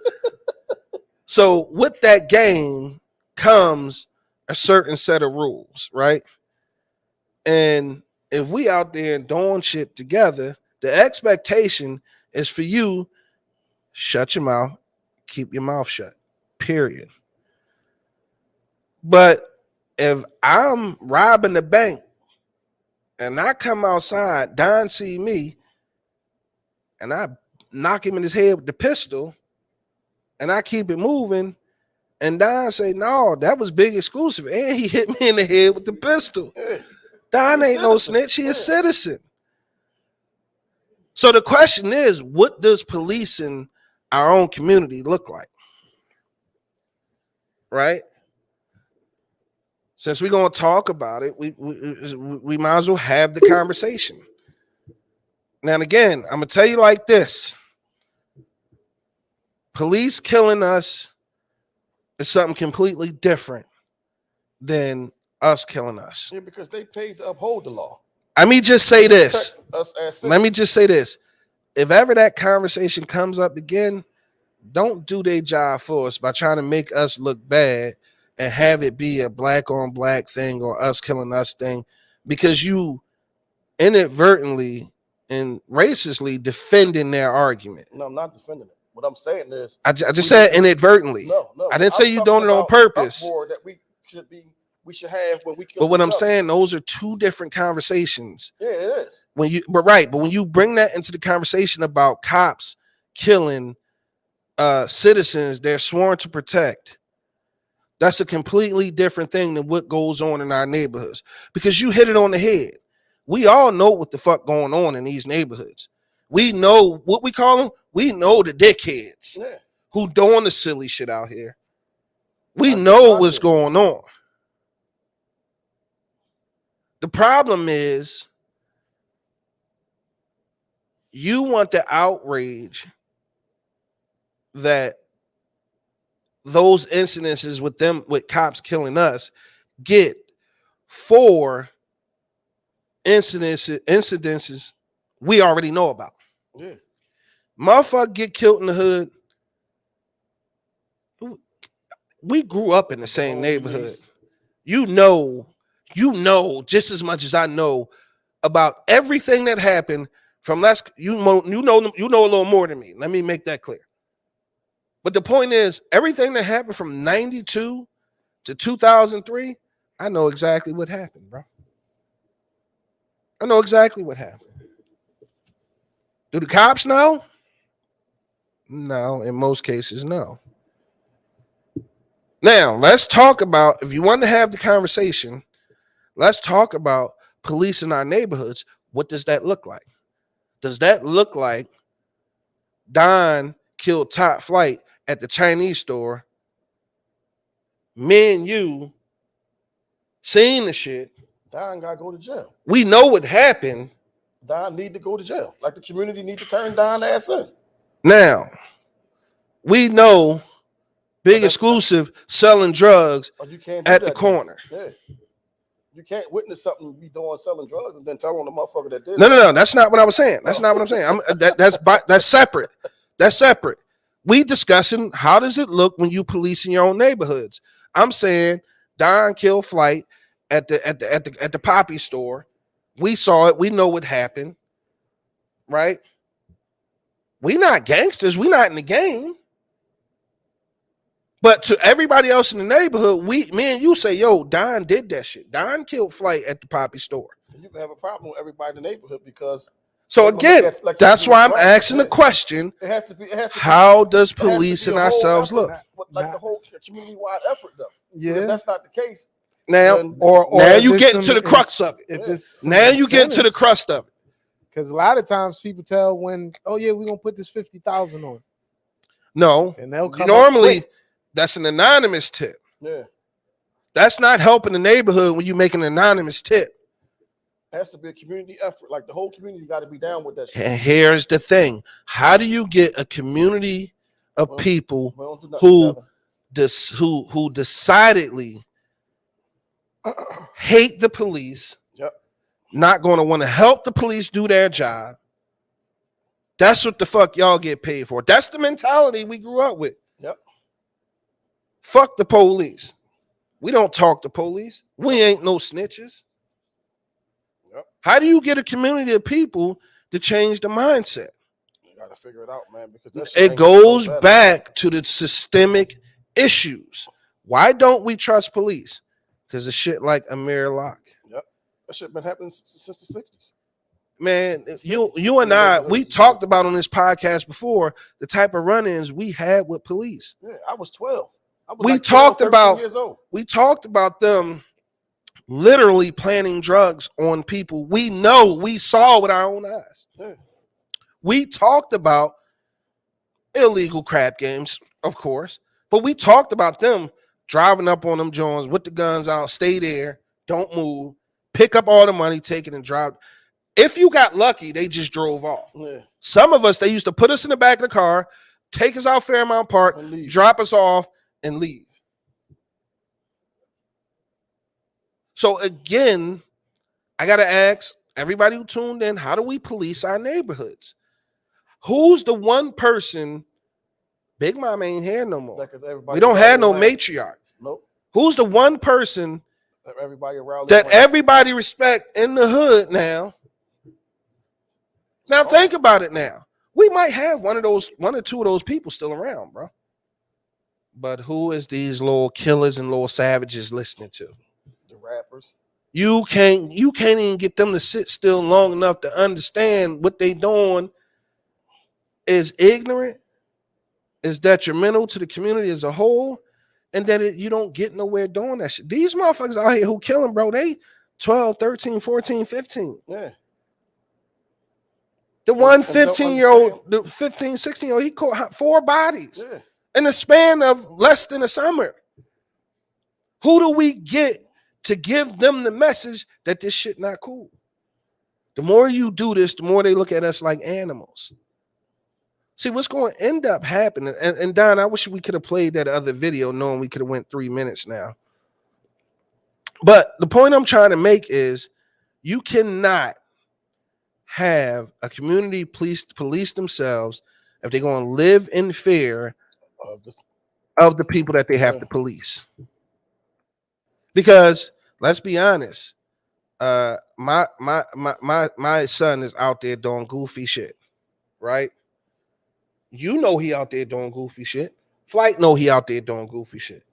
So with that game comes a certain set of rules, right? And if we out there doing shit together, the expectation is for you, shut your mouth, keep your mouth shut, period. But if I'm robbing the bank and I come outside, Don see me, and I knock him in his head with the pistol, and I keep it moving, and Don say, no, that was big exclusive, and he hit me in the head with the pistol. Yeah. Don ain't no snitch, he a citizen. So the question is, what does policing our own community look like? Right? Since we're going to talk about it, we might as well have the conversation. Now, again, I'm going to tell you like this. Police killing us is something completely different than us killing us. Yeah, because they paid to uphold the law. Let me just say this. If ever that conversation comes up again, don't do their job for us by trying to make us look bad and have it be a black on black thing or us killing us thing, because you inadvertently and racistly defending their argument. No, I'm not defending it. What I'm saying is, I just said inadvertently. No. I didn't say you doing it on purpose. That we should have when we kill. But what I'm saying, those are two different conversations. Yeah, it is. But when you bring that into the conversation about cops killing citizens they're sworn to protect, that's a completely different thing than what goes on in our neighborhoods. Because you hit it on the head. We all know what the fuck going on in these neighborhoods. We know what we call them. We know the dickheads who doing the silly shit out here. We know what's going on. The problem is you want the outrage that those incidences with cops killing us get for incidences we already know about. Yeah. Motherfucker get killed in the hood. We grew up in the same neighborhood. You know just as much as I know about everything that happened from you know a little more than me. Let me make that clear. But the point is, everything that happened from 92 to 2003, I know exactly what happened, bro. I know exactly what happened. Do the cops know? No, in most cases, no. Now, let's talk about, if you want to have the conversation, let's talk about police in our neighborhoods. What does that look like? Does that look like Don killed Top Flight at the Chinese store? Me and you seeing the shit. Don gotta go to jail. We know what happened. Don need to go to jail. Like the community need to turn Don ass in. Now, we know Big Exclusive selling drugs at the corner. Yeah. You can't witness something we doing selling drugs and then tell on the motherfucker that did. No. That's not what I was saying. That's not what I'm saying. That's separate. That's separate. We discussing how does it look when you police in your own neighborhoods. I'm saying Don killed Flight at the Poppy store. We saw it. We know what happened. Right? We not gangsters. We not in the game. But to everybody else in the neighborhood, me and you say, yo, Don did that shit. Don killed Flight at the Poppy store. You can have a problem with everybody in the neighborhood because. So again, that's why I'm asking the question. It has to be. How does policing ourselves look? Like the whole community-wide effort, though. Yeah. If that's not the case, now, or now you get to the crux of it. Now you get to the crust of it. Because a lot of times people tell when, oh yeah, we're gonna put this 50,000 on. No, and they'll come normally that's an anonymous tip. Yeah, that's not helping the neighborhood when you make an anonymous tip. It has to be a community effort. Like the whole community got to be down with that shit. And here's the thing: how do you get a community of people who decidedly hate the police? Yep. Not going to want to help the police do their job. That's what the fuck y'all get paid for. That's the mentality we grew up with. Yep. Fuck the police. We don't talk to police. We ain't no snitches. Yep. How do you get a community of people to change the mindset? You got to figure it out, man. Because it goes back to the systemic issues. Why don't we trust police? Because of shit like Amir Locke. Yep. That shit been happening since the 60s. Man, you and I, we talked about on this podcast before the type of run-ins we had with police. Yeah, I was 12. We talked about them literally planting drugs on people we saw with our own eyes. Yeah. We talked about illegal crap games, of course, but we talked about them driving up on them Jones with the guns out, stay there, don't move, pick up all the money, take it and drive. If you got lucky, they just drove off. Yeah. Some of us, they used to put us in the back of the car, take us out Fairmount Park, drop us off, and leave. So again, I got to ask everybody who tuned in, how do we police our neighborhoods? Who's the one person? Big Mom ain't here no more. We don't have no matriarch. Nope. Who's the one person that everybody respect in the hood now? Now think about it now. We might have one or two of those people still around, bro. But who is these little killers and little savages listening to? The rappers. You can't even get them to sit still long enough to understand what they doing is ignorant, is detrimental to the community as a whole, and that you don't get nowhere doing that shit. These motherfuckers out here who killing, bro, they 12, 13, 14, 15. Yeah. The one 15-year-old, the 15, 16-year-old, he caught 4 bodies in the span of less than a summer. Who do we get to give them the message that this shit not cool? The more you do this, the more they look at us like animals. See, what's going to end up happening, and Don, I wish we could have played that other video knowing we could have went 3 minutes now. But the point I'm trying to make is you cannot have a community police themselves if they're going to live in fear of the people that they have to police. Because let's be honest, my son is out there doing goofy shit, right? You know he out there doing goofy shit. Flight know he out there doing goofy shit.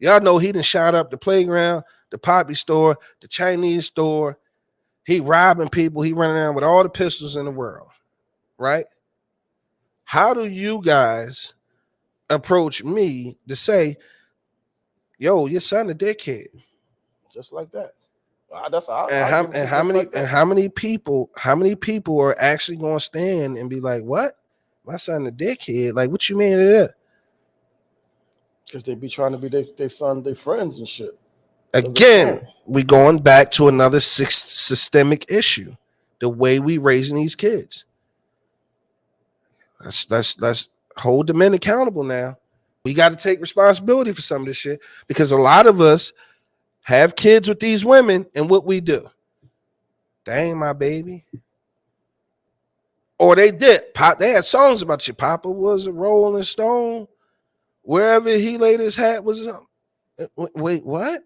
Y'all know he done shot up the playground, the Poppy store, the Chinese store. He robbing people. He running around with all the pistols in the world, right? How do you guys approach me to say, yo, your son a dickhead? Just like that. That's how. How many people are actually going to stand and be like, what? My son a dickhead? Like, what you mean of that? Because they be trying to be their son, their friends and shit. Again, we going back to another systemic issue. The way we raising these kids. Let's hold the men accountable now. We got to take responsibility for some of this shit because a lot of us have kids with these women, and what we do. That ain't my baby. Or they did. They had songs about your papa was a Rolling Stone. Wherever he laid his hat was. Wait, what?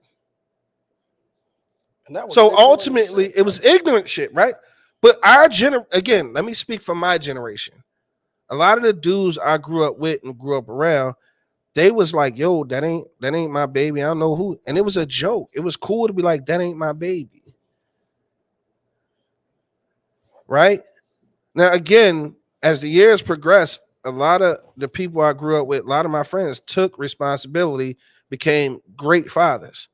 So ultimately, it was ignorant shit, right? But again, let me speak for my generation. A lot of the dudes I grew up with and grew up around, they was like, yo, that ain't my baby. I don't know who. And it was a joke. It was cool to be like, that ain't my baby. Right? Now, again, as the years progressed, a lot of the people I grew up with, a lot of my friends took responsibility, became great fathers.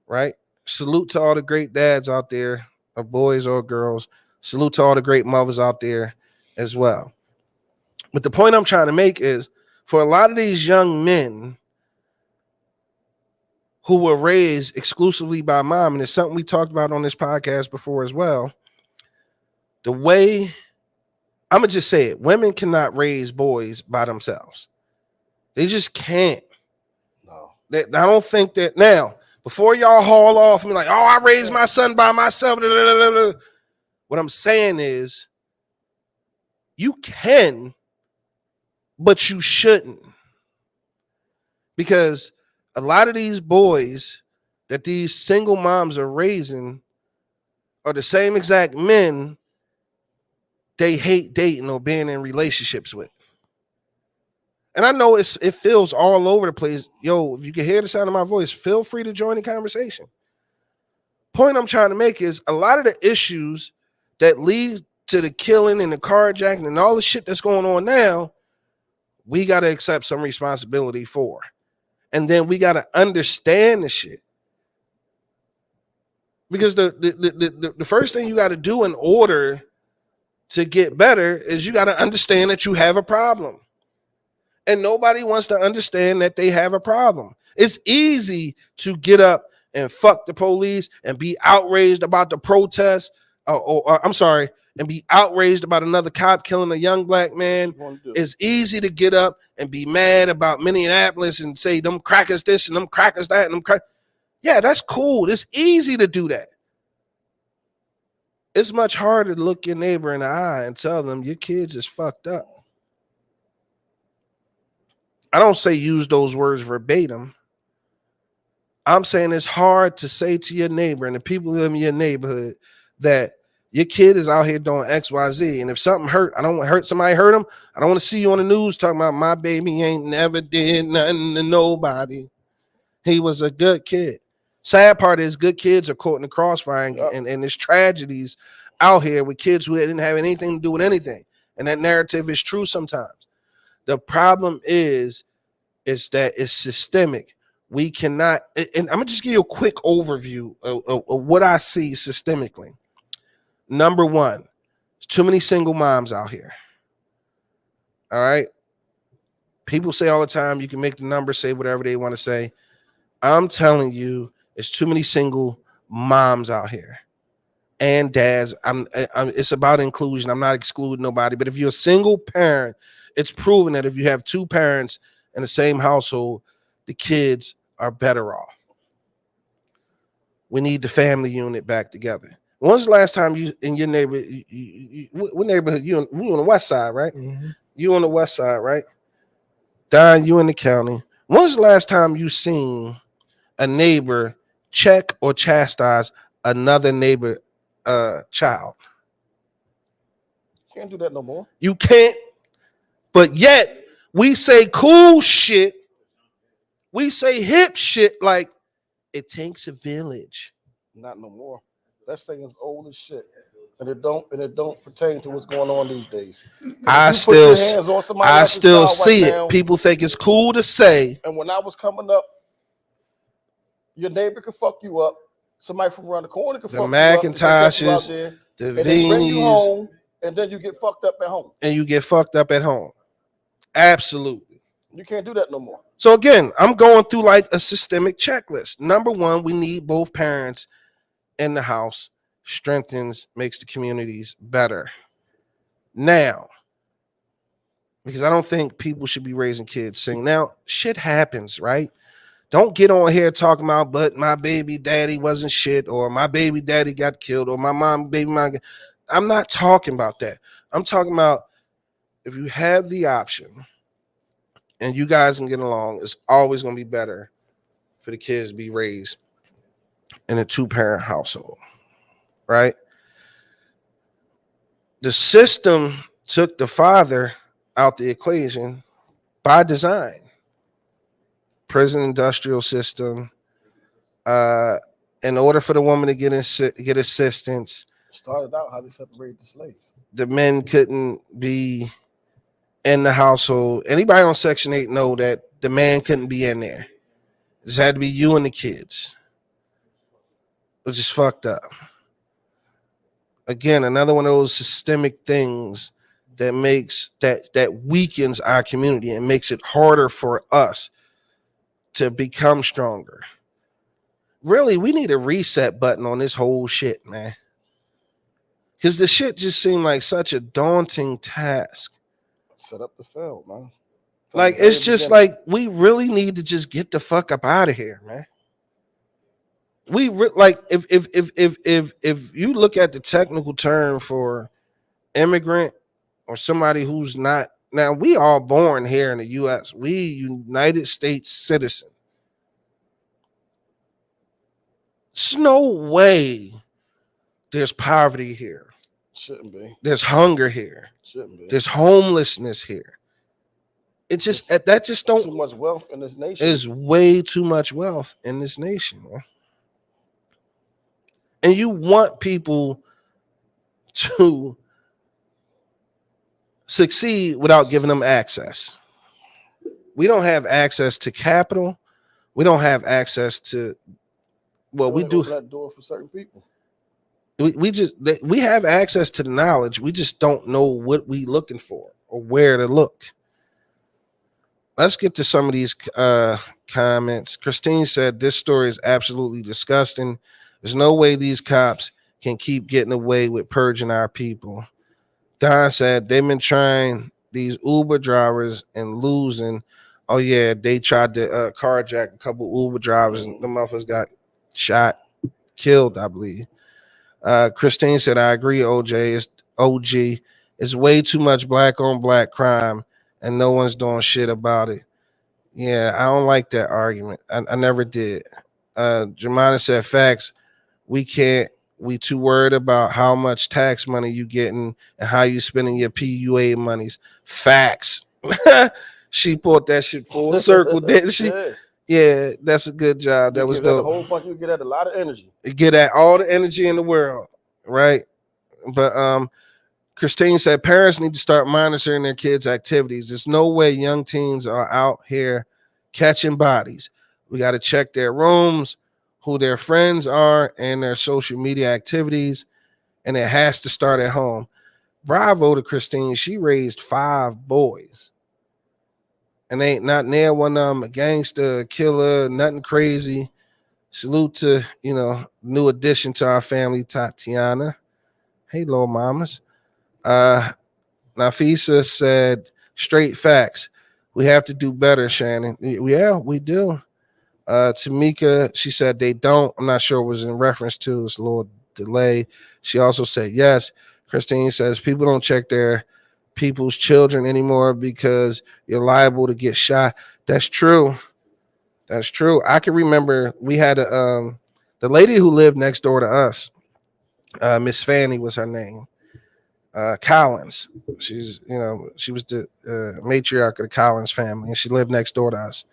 Right? Salute to all the great dads out there, or boys or girls. Salute to all the great mothers out there as well. But the point I'm trying to make is for a lot of these young men who were raised exclusively by mom, and it's something we talked about on this podcast before as well. The way I'm gonna just say it, women cannot raise boys by themselves. They just can't. No. I don't think that now. Before y'all haul off and be like, oh, I raised my son by myself. What I'm saying is, you can, but you shouldn't. Because a lot of these boys that these single moms are raising are the same exact men they hate dating or being in relationships with. And I know it feels all over the place. Yo, if you can hear the sound of my voice, feel free to join the conversation. Point I'm trying to make is a lot of the issues that lead to the killing and the carjacking and all the shit that's going on now, we got to accept some responsibility for. And then we got to understand the shit. Because the first thing you got to do in order to get better is you got to understand that you have a problem. And nobody wants to understand that they have a problem. It's easy to get up and fuck the police and be outraged about the protest, or I'm sorry, and be outraged about another cop killing a young black man. It's easy to get up and be mad about Minneapolis and say them crackers this and them crackers that and them yeah, that's cool. It's easy to do that. It's much harder to look your neighbor in the eye and tell them your kids is fucked up. I don't say use those words verbatim. I'm saying it's hard to say to your neighbor and the people who live in your neighborhood that your kid is out here doing X, Y, Z. And if something hurt, I don't want to hurt somebody, hurt them. I don't want to see you on the news talking about my baby ain't never did nothing to nobody. He was a good kid. Sad part is good kids are caught in the crossfire and there's tragedies out here with kids who didn't have anything to do with anything. And that narrative is true sometimes. The problem is that it's systemic. We cannot, and I'm gonna just give you a quick overview of what I see systemically. Number one, too many single moms out here. All right. People say all the time, you can make the number say whatever they want to say. I'm telling you, it's too many single moms out here and dads. It's about inclusion. I'm not excluding nobody, but if you're a single parent, it's proven that if you have two parents in the same household, the kids are better off. We need the family unit back together. When's the last time you in your neighborhood? What neighborhood you on the west side, right? Mm-hmm. You on the west side, right? Don, you in the county. When's the last time you seen a neighbor check or chastise another neighbor child? Can't do that no more. You can't. But yet we say cool shit. We say hip shit like it takes a village. Not no more. That thing is old as shit. And it don't pertain to what's going on these days. I still see it. People think it's cool to say. And when I was coming up, your neighbor could fuck you up. Somebody from around the corner could fuck you up. The Macintoshes, the Veenies, and then you get fucked up at home. And you get fucked up at home. Absolutely. You can't do that no more. So again, I'm going through like a systemic checklist. Number one, we need both parents in the house. Strengthens, makes the communities better. Now, because I don't think people should be raising kids sing. Now, shit happens, right? Don't get on here talking about, but my baby daddy wasn't shit, or my baby daddy got killed, or my baby mom. I'm not talking about that. I'm talking about if you have the option and you guys can get along, it's always going to be better for the kids to be raised in a two-parent household, right? The system took the father out the equation by design. prison industrial system. In order for the woman to get assistance, Started out how they separated the slaves. the men couldn't be in the household. Anybody on Section 8 know that the man couldn't be in there. It just had to be you and the kids, which is fucked up. Again, another one of those systemic things that makes that weakens our community and makes it harder for us to become stronger. Really, we need a reset button on this whole shit, man. Because the shit just seemed like such a daunting task. Set up the field, man. Like, it's just like we really need to just get the fuck up out of here, man. Like if you look at the technical term for immigrant or somebody who's not, now we all born here in the US. We United States citizen. There's no way there's poverty here. Shouldn't be. There's hunger here. Shouldn't be. There's homelessness here. It just that just don't. Too much wealth in this nation. There's way too much wealth in this nation, man. And you want people to succeed without giving them access. We don't have access to capital. We don't have access to. Well, we do. That door for certain people. We have access to the knowledge. We just don't know what we looking for or where to look. Let's get to some of these comments. Christine said this story is absolutely disgusting. There's no way these cops can keep getting away with purging our people. Don said they've been trying these Uber drivers and losing. Oh yeah, they tried to carjack a couple Uber drivers and the motherfuckers got shot, killed, I believe. Christine said, I agree, OG. It's way too much black on black crime and no one's doing shit about it. Yeah, I don't like that argument. I never did. Jemina said, facts. We too worried about how much tax money you getting and how you spending your PUA monies. Facts. She pulled that shit full circle, didn't she? Yeah, that's a good job. That was dope. A whole bunch. You get at a lot of energy. You get at all the energy in the world, right? But Christine said parents need to start monitoring their kids' activities. There's no way young teens are out here catching bodies. We got to check their rooms, who their friends are, and their social media activities. And it has to start at home. Bravo to Christine. She raised 5 boys. And ain't not near one of them a gangster, killer, nothing crazy. Salute to, new addition to our family, Tatiana. Hey, little mamas. Nafisa said, straight facts. We have to do better, Shannon. Yeah, we do. Tamika, she said they don't. I'm not sure it was in reference to. It's a little delay. She also said yes. Christine says people don't check their people's children anymore because you're liable to get shot. That's true. That's true. I can remember we had the lady who lived next door to us. Miss Fanny was her name. Collins. She's she was the matriarch of the Collins family, and she lived next door to us.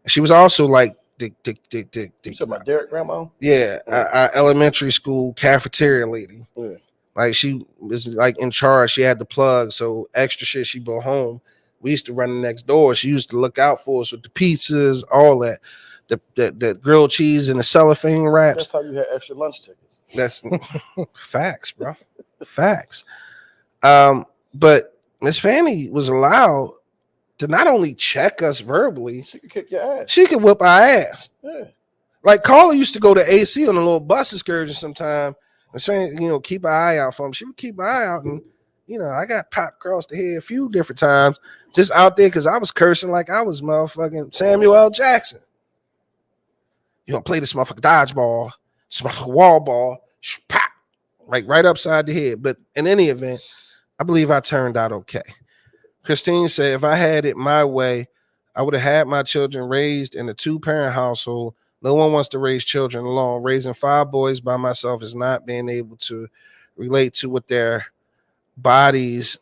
And she was also like the You talking about Derek grandma? Yeah, our elementary school cafeteria lady. Yeah. Like she was like in charge. She had the plug, so extra shit she brought home. We used to run next door. She used to look out for us with the pizzas, all that, the grilled cheese and the cellophane wraps. That's how you had extra lunch tickets. That's facts, bro. Facts. But Miss Fanny was allowed to not only check us verbally, she could kick your ass. She could whip our ass. Yeah. Like Carla used to go to AC on a little bus excursion sometime. And saying, keep an eye out for him. She would keep an eye out, and I got popped across the head a few different times just out there because I was cursing like I was motherfucking Samuel L. Jackson. You gonna play this motherfucking dodgeball, this motherfucking wall ball, pop, right upside the head. But in any event, I believe I turned out okay. Christine said, if I had it my way, I would have had my children raised in a 2-parent household. No one wants to raise children alone. Raising 5 boys by myself is not being able to relate to what their bodies.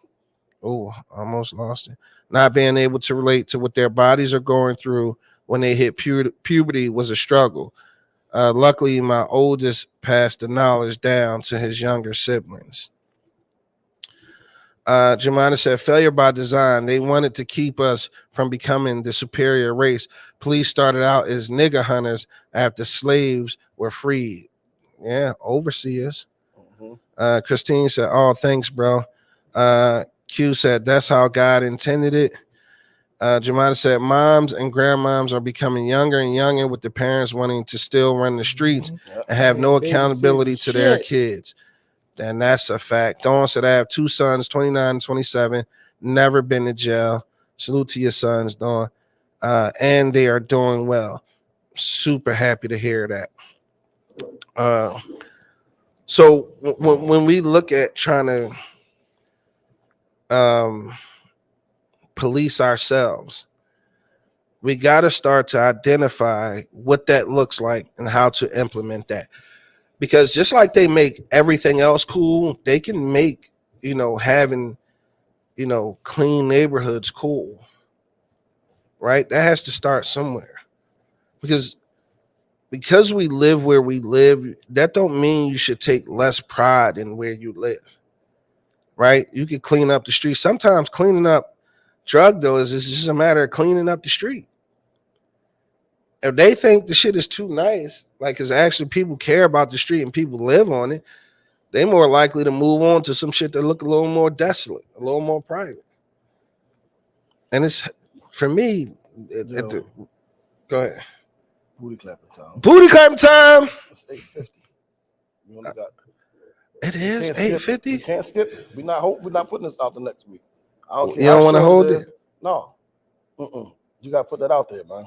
Oh, almost lost it. Not being able to relate to what their bodies are going through. when they hit puberty was a struggle. Luckily, my oldest passed the knowledge down to his younger siblings. Jemina said, failure by design. They wanted to keep us from becoming the superior race. Police started out as nigger hunters after slaves were freed. Yeah, overseers. Christine said, oh, thanks, bro. Q said, that's how God intended it. Jemima said, moms and grandmoms are becoming younger and younger with the parents wanting to still run the streets and have no accountability to their kids. And that's a fact. Dawn said, I have two sons, 29 and 27, never been to jail. Salute to your sons, Dawn. And they are doing well. Super happy to hear that. So when we look at trying to police ourselves, we got to start to identify what that looks like and how to implement that. Because just like they make everything else cool, they can make, having, clean neighborhoods cool. Right? That has to start somewhere. Because we live where we live, that don't mean you should take less pride in where you live. Right? You can clean up the street. Sometimes cleaning up drug dealers is just a matter of cleaning up the street. If they think the shit is too nice, like, because actually people care about the street and people live on it, they're more likely to move on to some shit that look a little more desolate, a little more private. And it's, for me, go ahead. Booty clapping time. Booty clapping time. It's 8:50. We only got. It is 8:50. We can't skip. We're not putting this out the next week. I don't care. You don't want to hold it? No. You got to put that out there, man.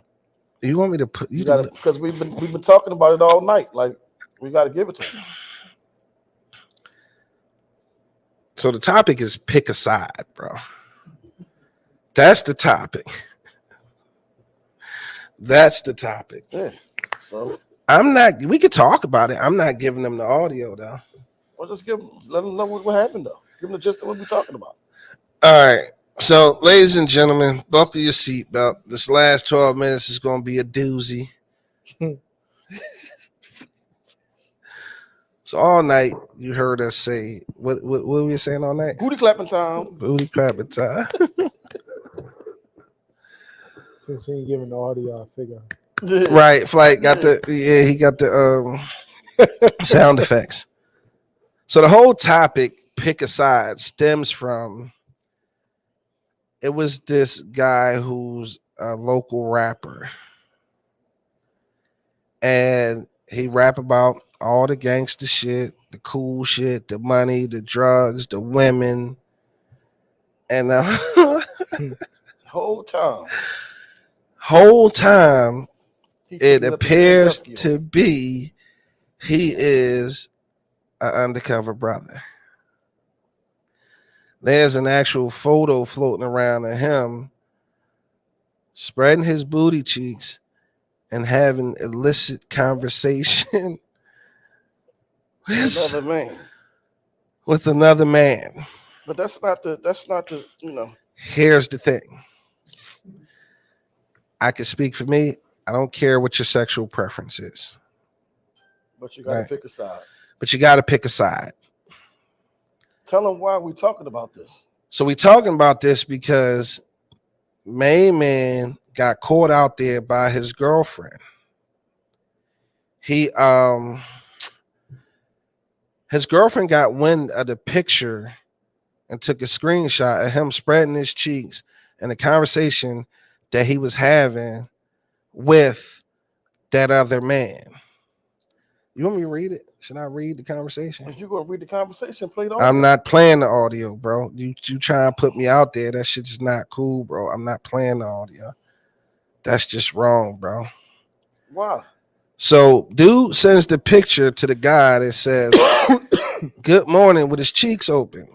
You want me to put? You got to, because we've been talking about it all night. Like, we got to give it to them. So the topic is pick a side, bro. That's the topic. That's the topic. Yeah. So we could talk about it. I'm not giving them the audio though. Well, just let them know what happened though. Give them the gist of what we're talking about. All right. So, ladies and gentlemen, buckle your seatbelt. This last 12 minutes is going to be a doozy. So all night you heard us say, what were we saying all night? Booty clapping time. Booty clapping time. Since you ain't giving the audio, I figure. Right, Flight got he got the sound effects. So the whole topic, pick a side, stems from, it was this guy who's a local rapper. And he rap about all the gangster shit, the cool shit, the money, the drugs, the women. And whole time, it appears to be he is an undercover brother. There's an actual photo floating around of him spreading his booty cheeks and having illicit conversation with another man. But that's not the Here's the thing. I can speak for me. I don't care what your sexual preference is. But you got to pick a side. But you got to pick a side. Tell them why we're talking about this. So we're talking about this because main man got caught out there by his girlfriend. His girlfriend got wind of the picture and took a screenshot of him spreading his cheeks and the conversation that he was having with that other man. You want me to read it? Should I read the conversation? If you're gonna read the conversation, play it on. I'm not playing the audio, bro. You try and put me out there. That shit's not cool, bro. I'm not playing the audio. That's just wrong, bro. Why? So dude sends the picture to the guy that says, good morning, with his cheeks open.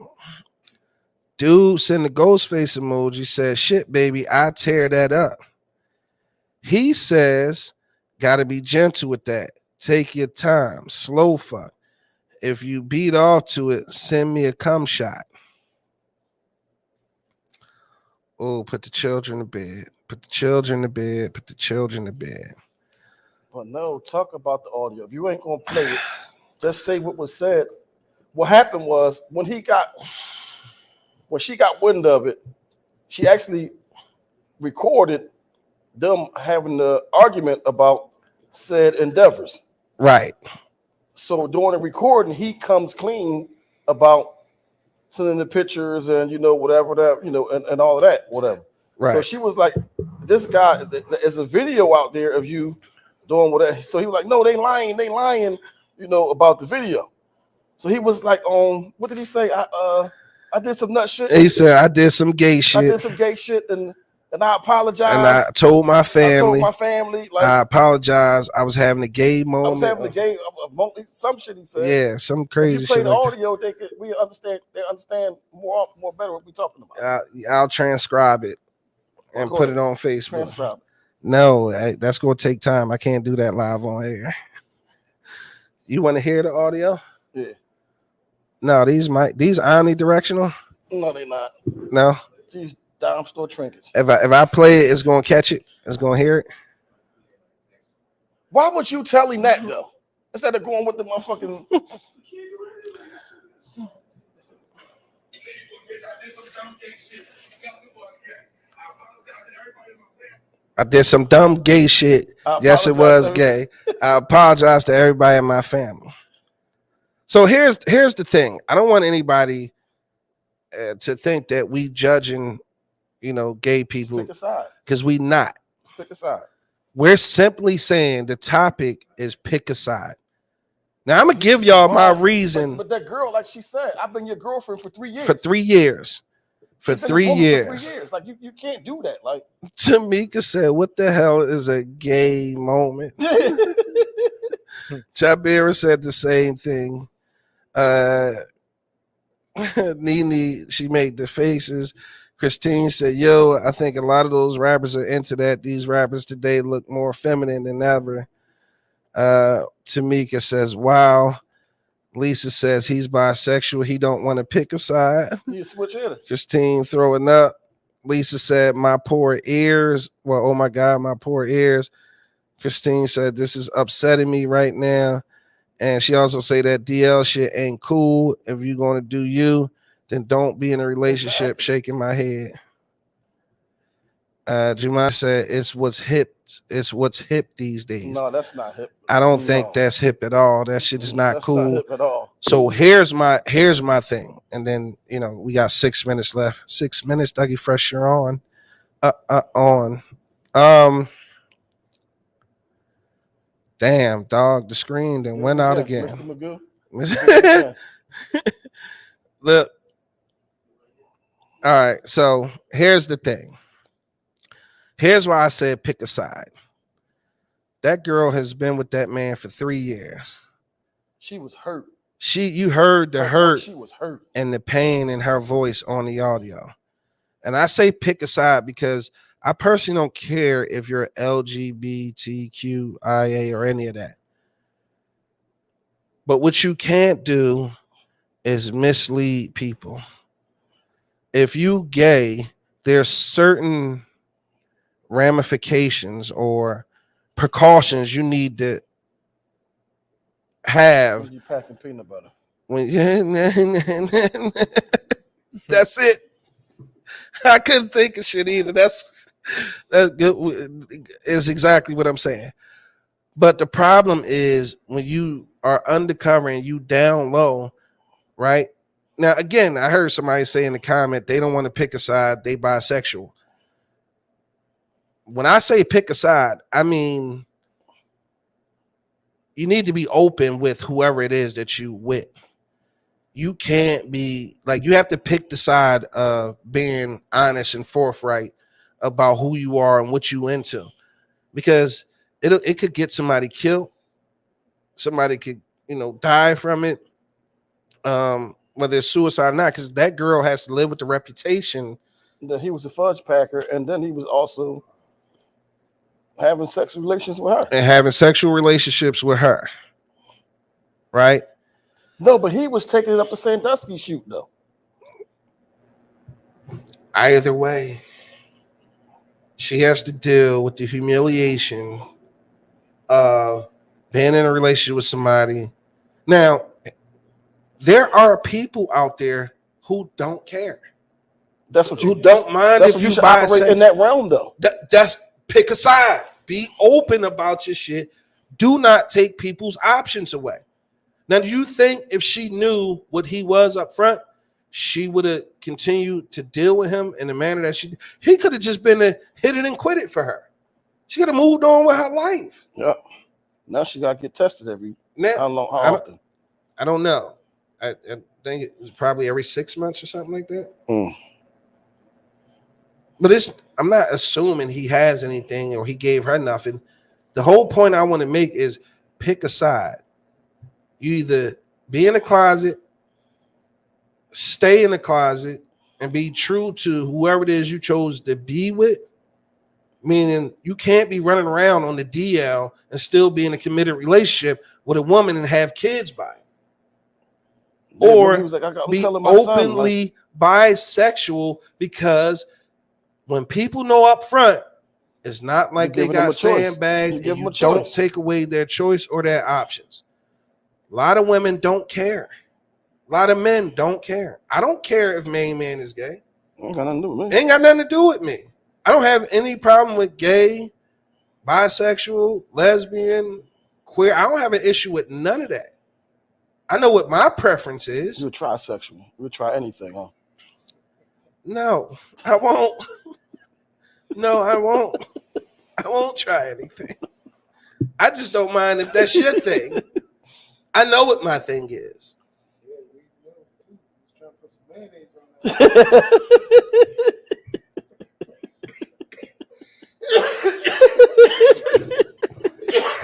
Dude send the ghost face emoji, says, shit, baby, I tear that up. He says, gotta be gentle with that. Take your time. Slow fuck. If you beat off to it, send me a cum shot. Oh, put the children to bed. Put the children to bed. Put the children to bed. But no, talk about the audio. If you ain't gonna play it, just say what was said. What happened was when she got wind of it, she actually recorded them having the argument about said endeavors. Right. So during the recording, he comes clean about sending the pictures and whatever that and all of that, whatever. Right. So she was like, "This guy, there's a video out there of you doing whatever." So he was like, "No, they lying, about the video." So he was like, what did he say? I did some nut shit. He said, "I did some gay shit. I did some gay shit, and I apologize. And I told my family. Like, I apologize. I was having a gay moment. I was having a gay moment. Some shit he said. Yeah, some crazy if you play shit. the audio, we understand. They understand more better what we're talking about. I'll transcribe it and put it on Facebook. Transcribe. No, that's gonna take time. I can't do that live on air. You want to hear the audio? Yeah. No, these omnidirectional. No, they're not. No. These dime store trinkets. If I play it, it's gonna catch it. It's gonna hear it. Why would you tell him that though? Instead of going with the motherfucking. I did some dumb gay shit. Yes, it was gay. I apologize to everybody in my family. So here's the thing. I don't want anybody to think that we judging, gay people, because we not. Let's pick a side. We're simply saying the topic is pick a side. Now I'm gonna give y'all my reason. But that girl, like she said, I've been your girlfriend for 3 years. For 3 years. For 3 years. For 3 years. Like you can't do that. Like Tamika said, "What the hell is a gay moment?" Chabira said the same thing. Nene, she made the faces. Christine said, "Yo, I think a lot of those rappers are into that. These rappers today look more feminine than ever." Tamika says, "Wow." Lisa says he's bisexual. He don't want to pick a side. You switch hitter. Christine throwing up. Lisa said, "My poor ears." Well, oh my God, my poor ears. Christine said, "This is upsetting me right now." And she also said that DL shit ain't cool. If you're going to do you, then don't be in a relationship. Shaking my head. Jemima said, "It's what's hip. It's what's hip these days." No, that's not hip. I don't think that's hip at all. That shit is not cool. Not hip at all. So here's my thing. And then, we got 6 minutes left. 6 minutes, Dougie Fresh, you're on. On. Damn, dog, the screen then went out again. Mr. Magoo. Look. All right, so here's the thing. Here's why I said pick a side. That girl has been with that man for 3 years. She was hurt. You heard the hurt. She was hurt. And the pain in her voice on the audio. And I say pick a side because I personally don't care if you're LGBTQIA or any of that. But what you can't do is mislead people. If you gay, there's certain ramifications or precautions you need to have when you packing peanut butter. That's it. I couldn't think of shit either. That's good. Is exactly what I'm saying. But the problem is when you are undercover and you down low, right? Now, again, I heard somebody say in the comment they don't want to pick a side, they bisexual. When I say pick a side, I mean you need to be open with whoever it is that you with. You can't be like, you have to pick the side of being honest and forthright about who you are and what you into, because it could get somebody killed. Somebody could, die from it. Whether it's suicide or not, because that girl has to live with the reputation that he was a fudge packer, and then he was also having sexual relations with her. And having sexual relationships with her. Right? No, but he was taking it up to Sandusky shoot, though. Either way, she has to deal with the humiliation of being in a relationship with somebody. Now, there are people out there who don't care. That's what Who you don't mind That's if what you you should buy operate in that realm, though. That's pick a side. Be open about your shit. Do not take people's options away. Now, do you think if she knew what he was up front, she would have continued to deal with him in the manner that he could have just been a hit it and quit it for her. She could have moved on with her life. Yeah. Now she got to get tested every Now, how often? I don't know. I think it was probably every 6 months or something like that. But I'm not assuming he has anything or he gave her nothing. The whole point I want to make is pick a side. You either be in the closet, stay in the closet, and be true to whoever it is you chose to be with. Meaning you can't be running around on the DL and still be in a committed relationship with a woman and have kids by it. Yeah, Or he was like, I'm be telling my son, openly bisexual, because when people know up front, it's not like they got sandbagged and you don't take away their choice or their options. A lot of women don't care. A lot of men don't care. I don't care if main man is gay. Ain't got nothing to do with me. Ain't got nothing to do with me. I don't have any problem with gay, bisexual, lesbian, queer. I don't have an issue with none of that. I know what my preference is. You're trisexual. You would try anything, huh? No, I won't. No, I won't. I won't try anything. I just don't mind if that's your thing. I know what my thing is.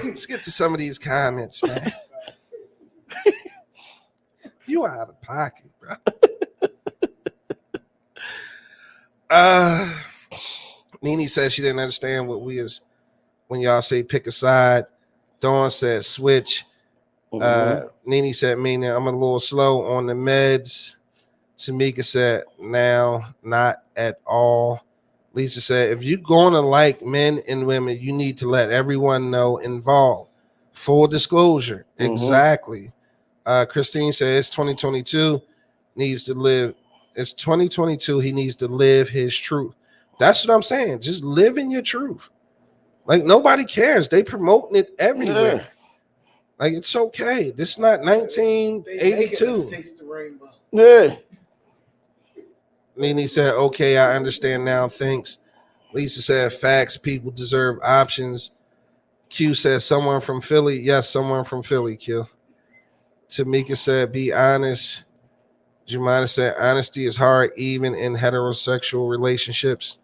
Let's get to some of these comments, man. You are out of pocket, bro. Nene said she didn't understand what we is when y'all say pick a side. Dawn said switch. Nene said, meaning I'm a little slow on the meds. Tamika said, now, not at all. Lisa said, if you're going to like men and women, you need to let everyone know involved. Full disclosure. Exactly. Christine said, it's 2022. Needs to live. It's 2022. He needs to live his truth. That's what I'm saying. Just live in your truth. Like, nobody cares. They promoting it everywhere. Yeah. Like, it's okay. This is not 1982. Taste the rainbow. Yeah. Nene said, okay, I understand now. Thanks. Lisa said, facts. People deserve options. Q said, someone from Philly. Yes, someone from Philly, Q. Tamika said, be honest. Jemina said, honesty is hard, even in heterosexual relationships.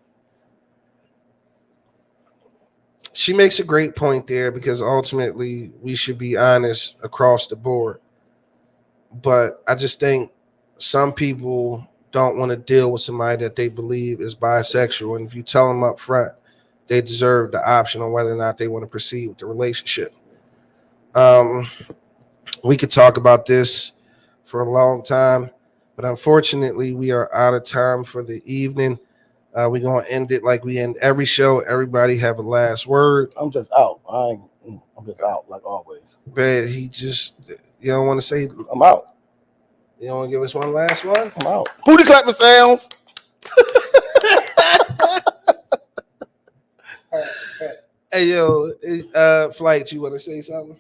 She makes a great point there, because ultimately we should be honest across the board. But I just think some people don't want to deal with somebody that they believe is bisexual. And if you tell them up front, they deserve the option on whether or not they want to proceed with the relationship. We could talk about this for a long time, but unfortunately we are out of time for the evening. We're going to end it like we end every show. Everybody have a last word. I'm just out. I'm just out like always. But you don't want to say, I'm out. You don't want to give us one last one? I'm out. Booty clapping sounds. Hey, yo, Flight, you want to say something?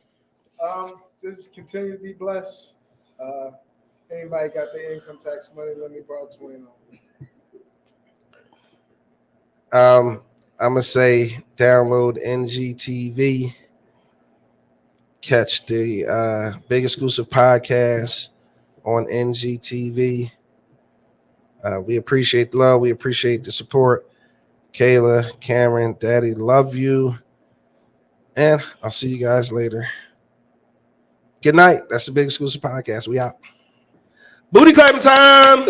Just continue to be blessed. Anybody got the income tax money, let me borrow 20 on. I'm going to say download NGTV. Catch the Big Exclusive Podcast on NGTV. We appreciate the love. We appreciate the support. Kayla, Cameron, Daddy, love you. And I'll see you guys later. Good night. That's the Big Exclusive Podcast. We out. Booty clapping time.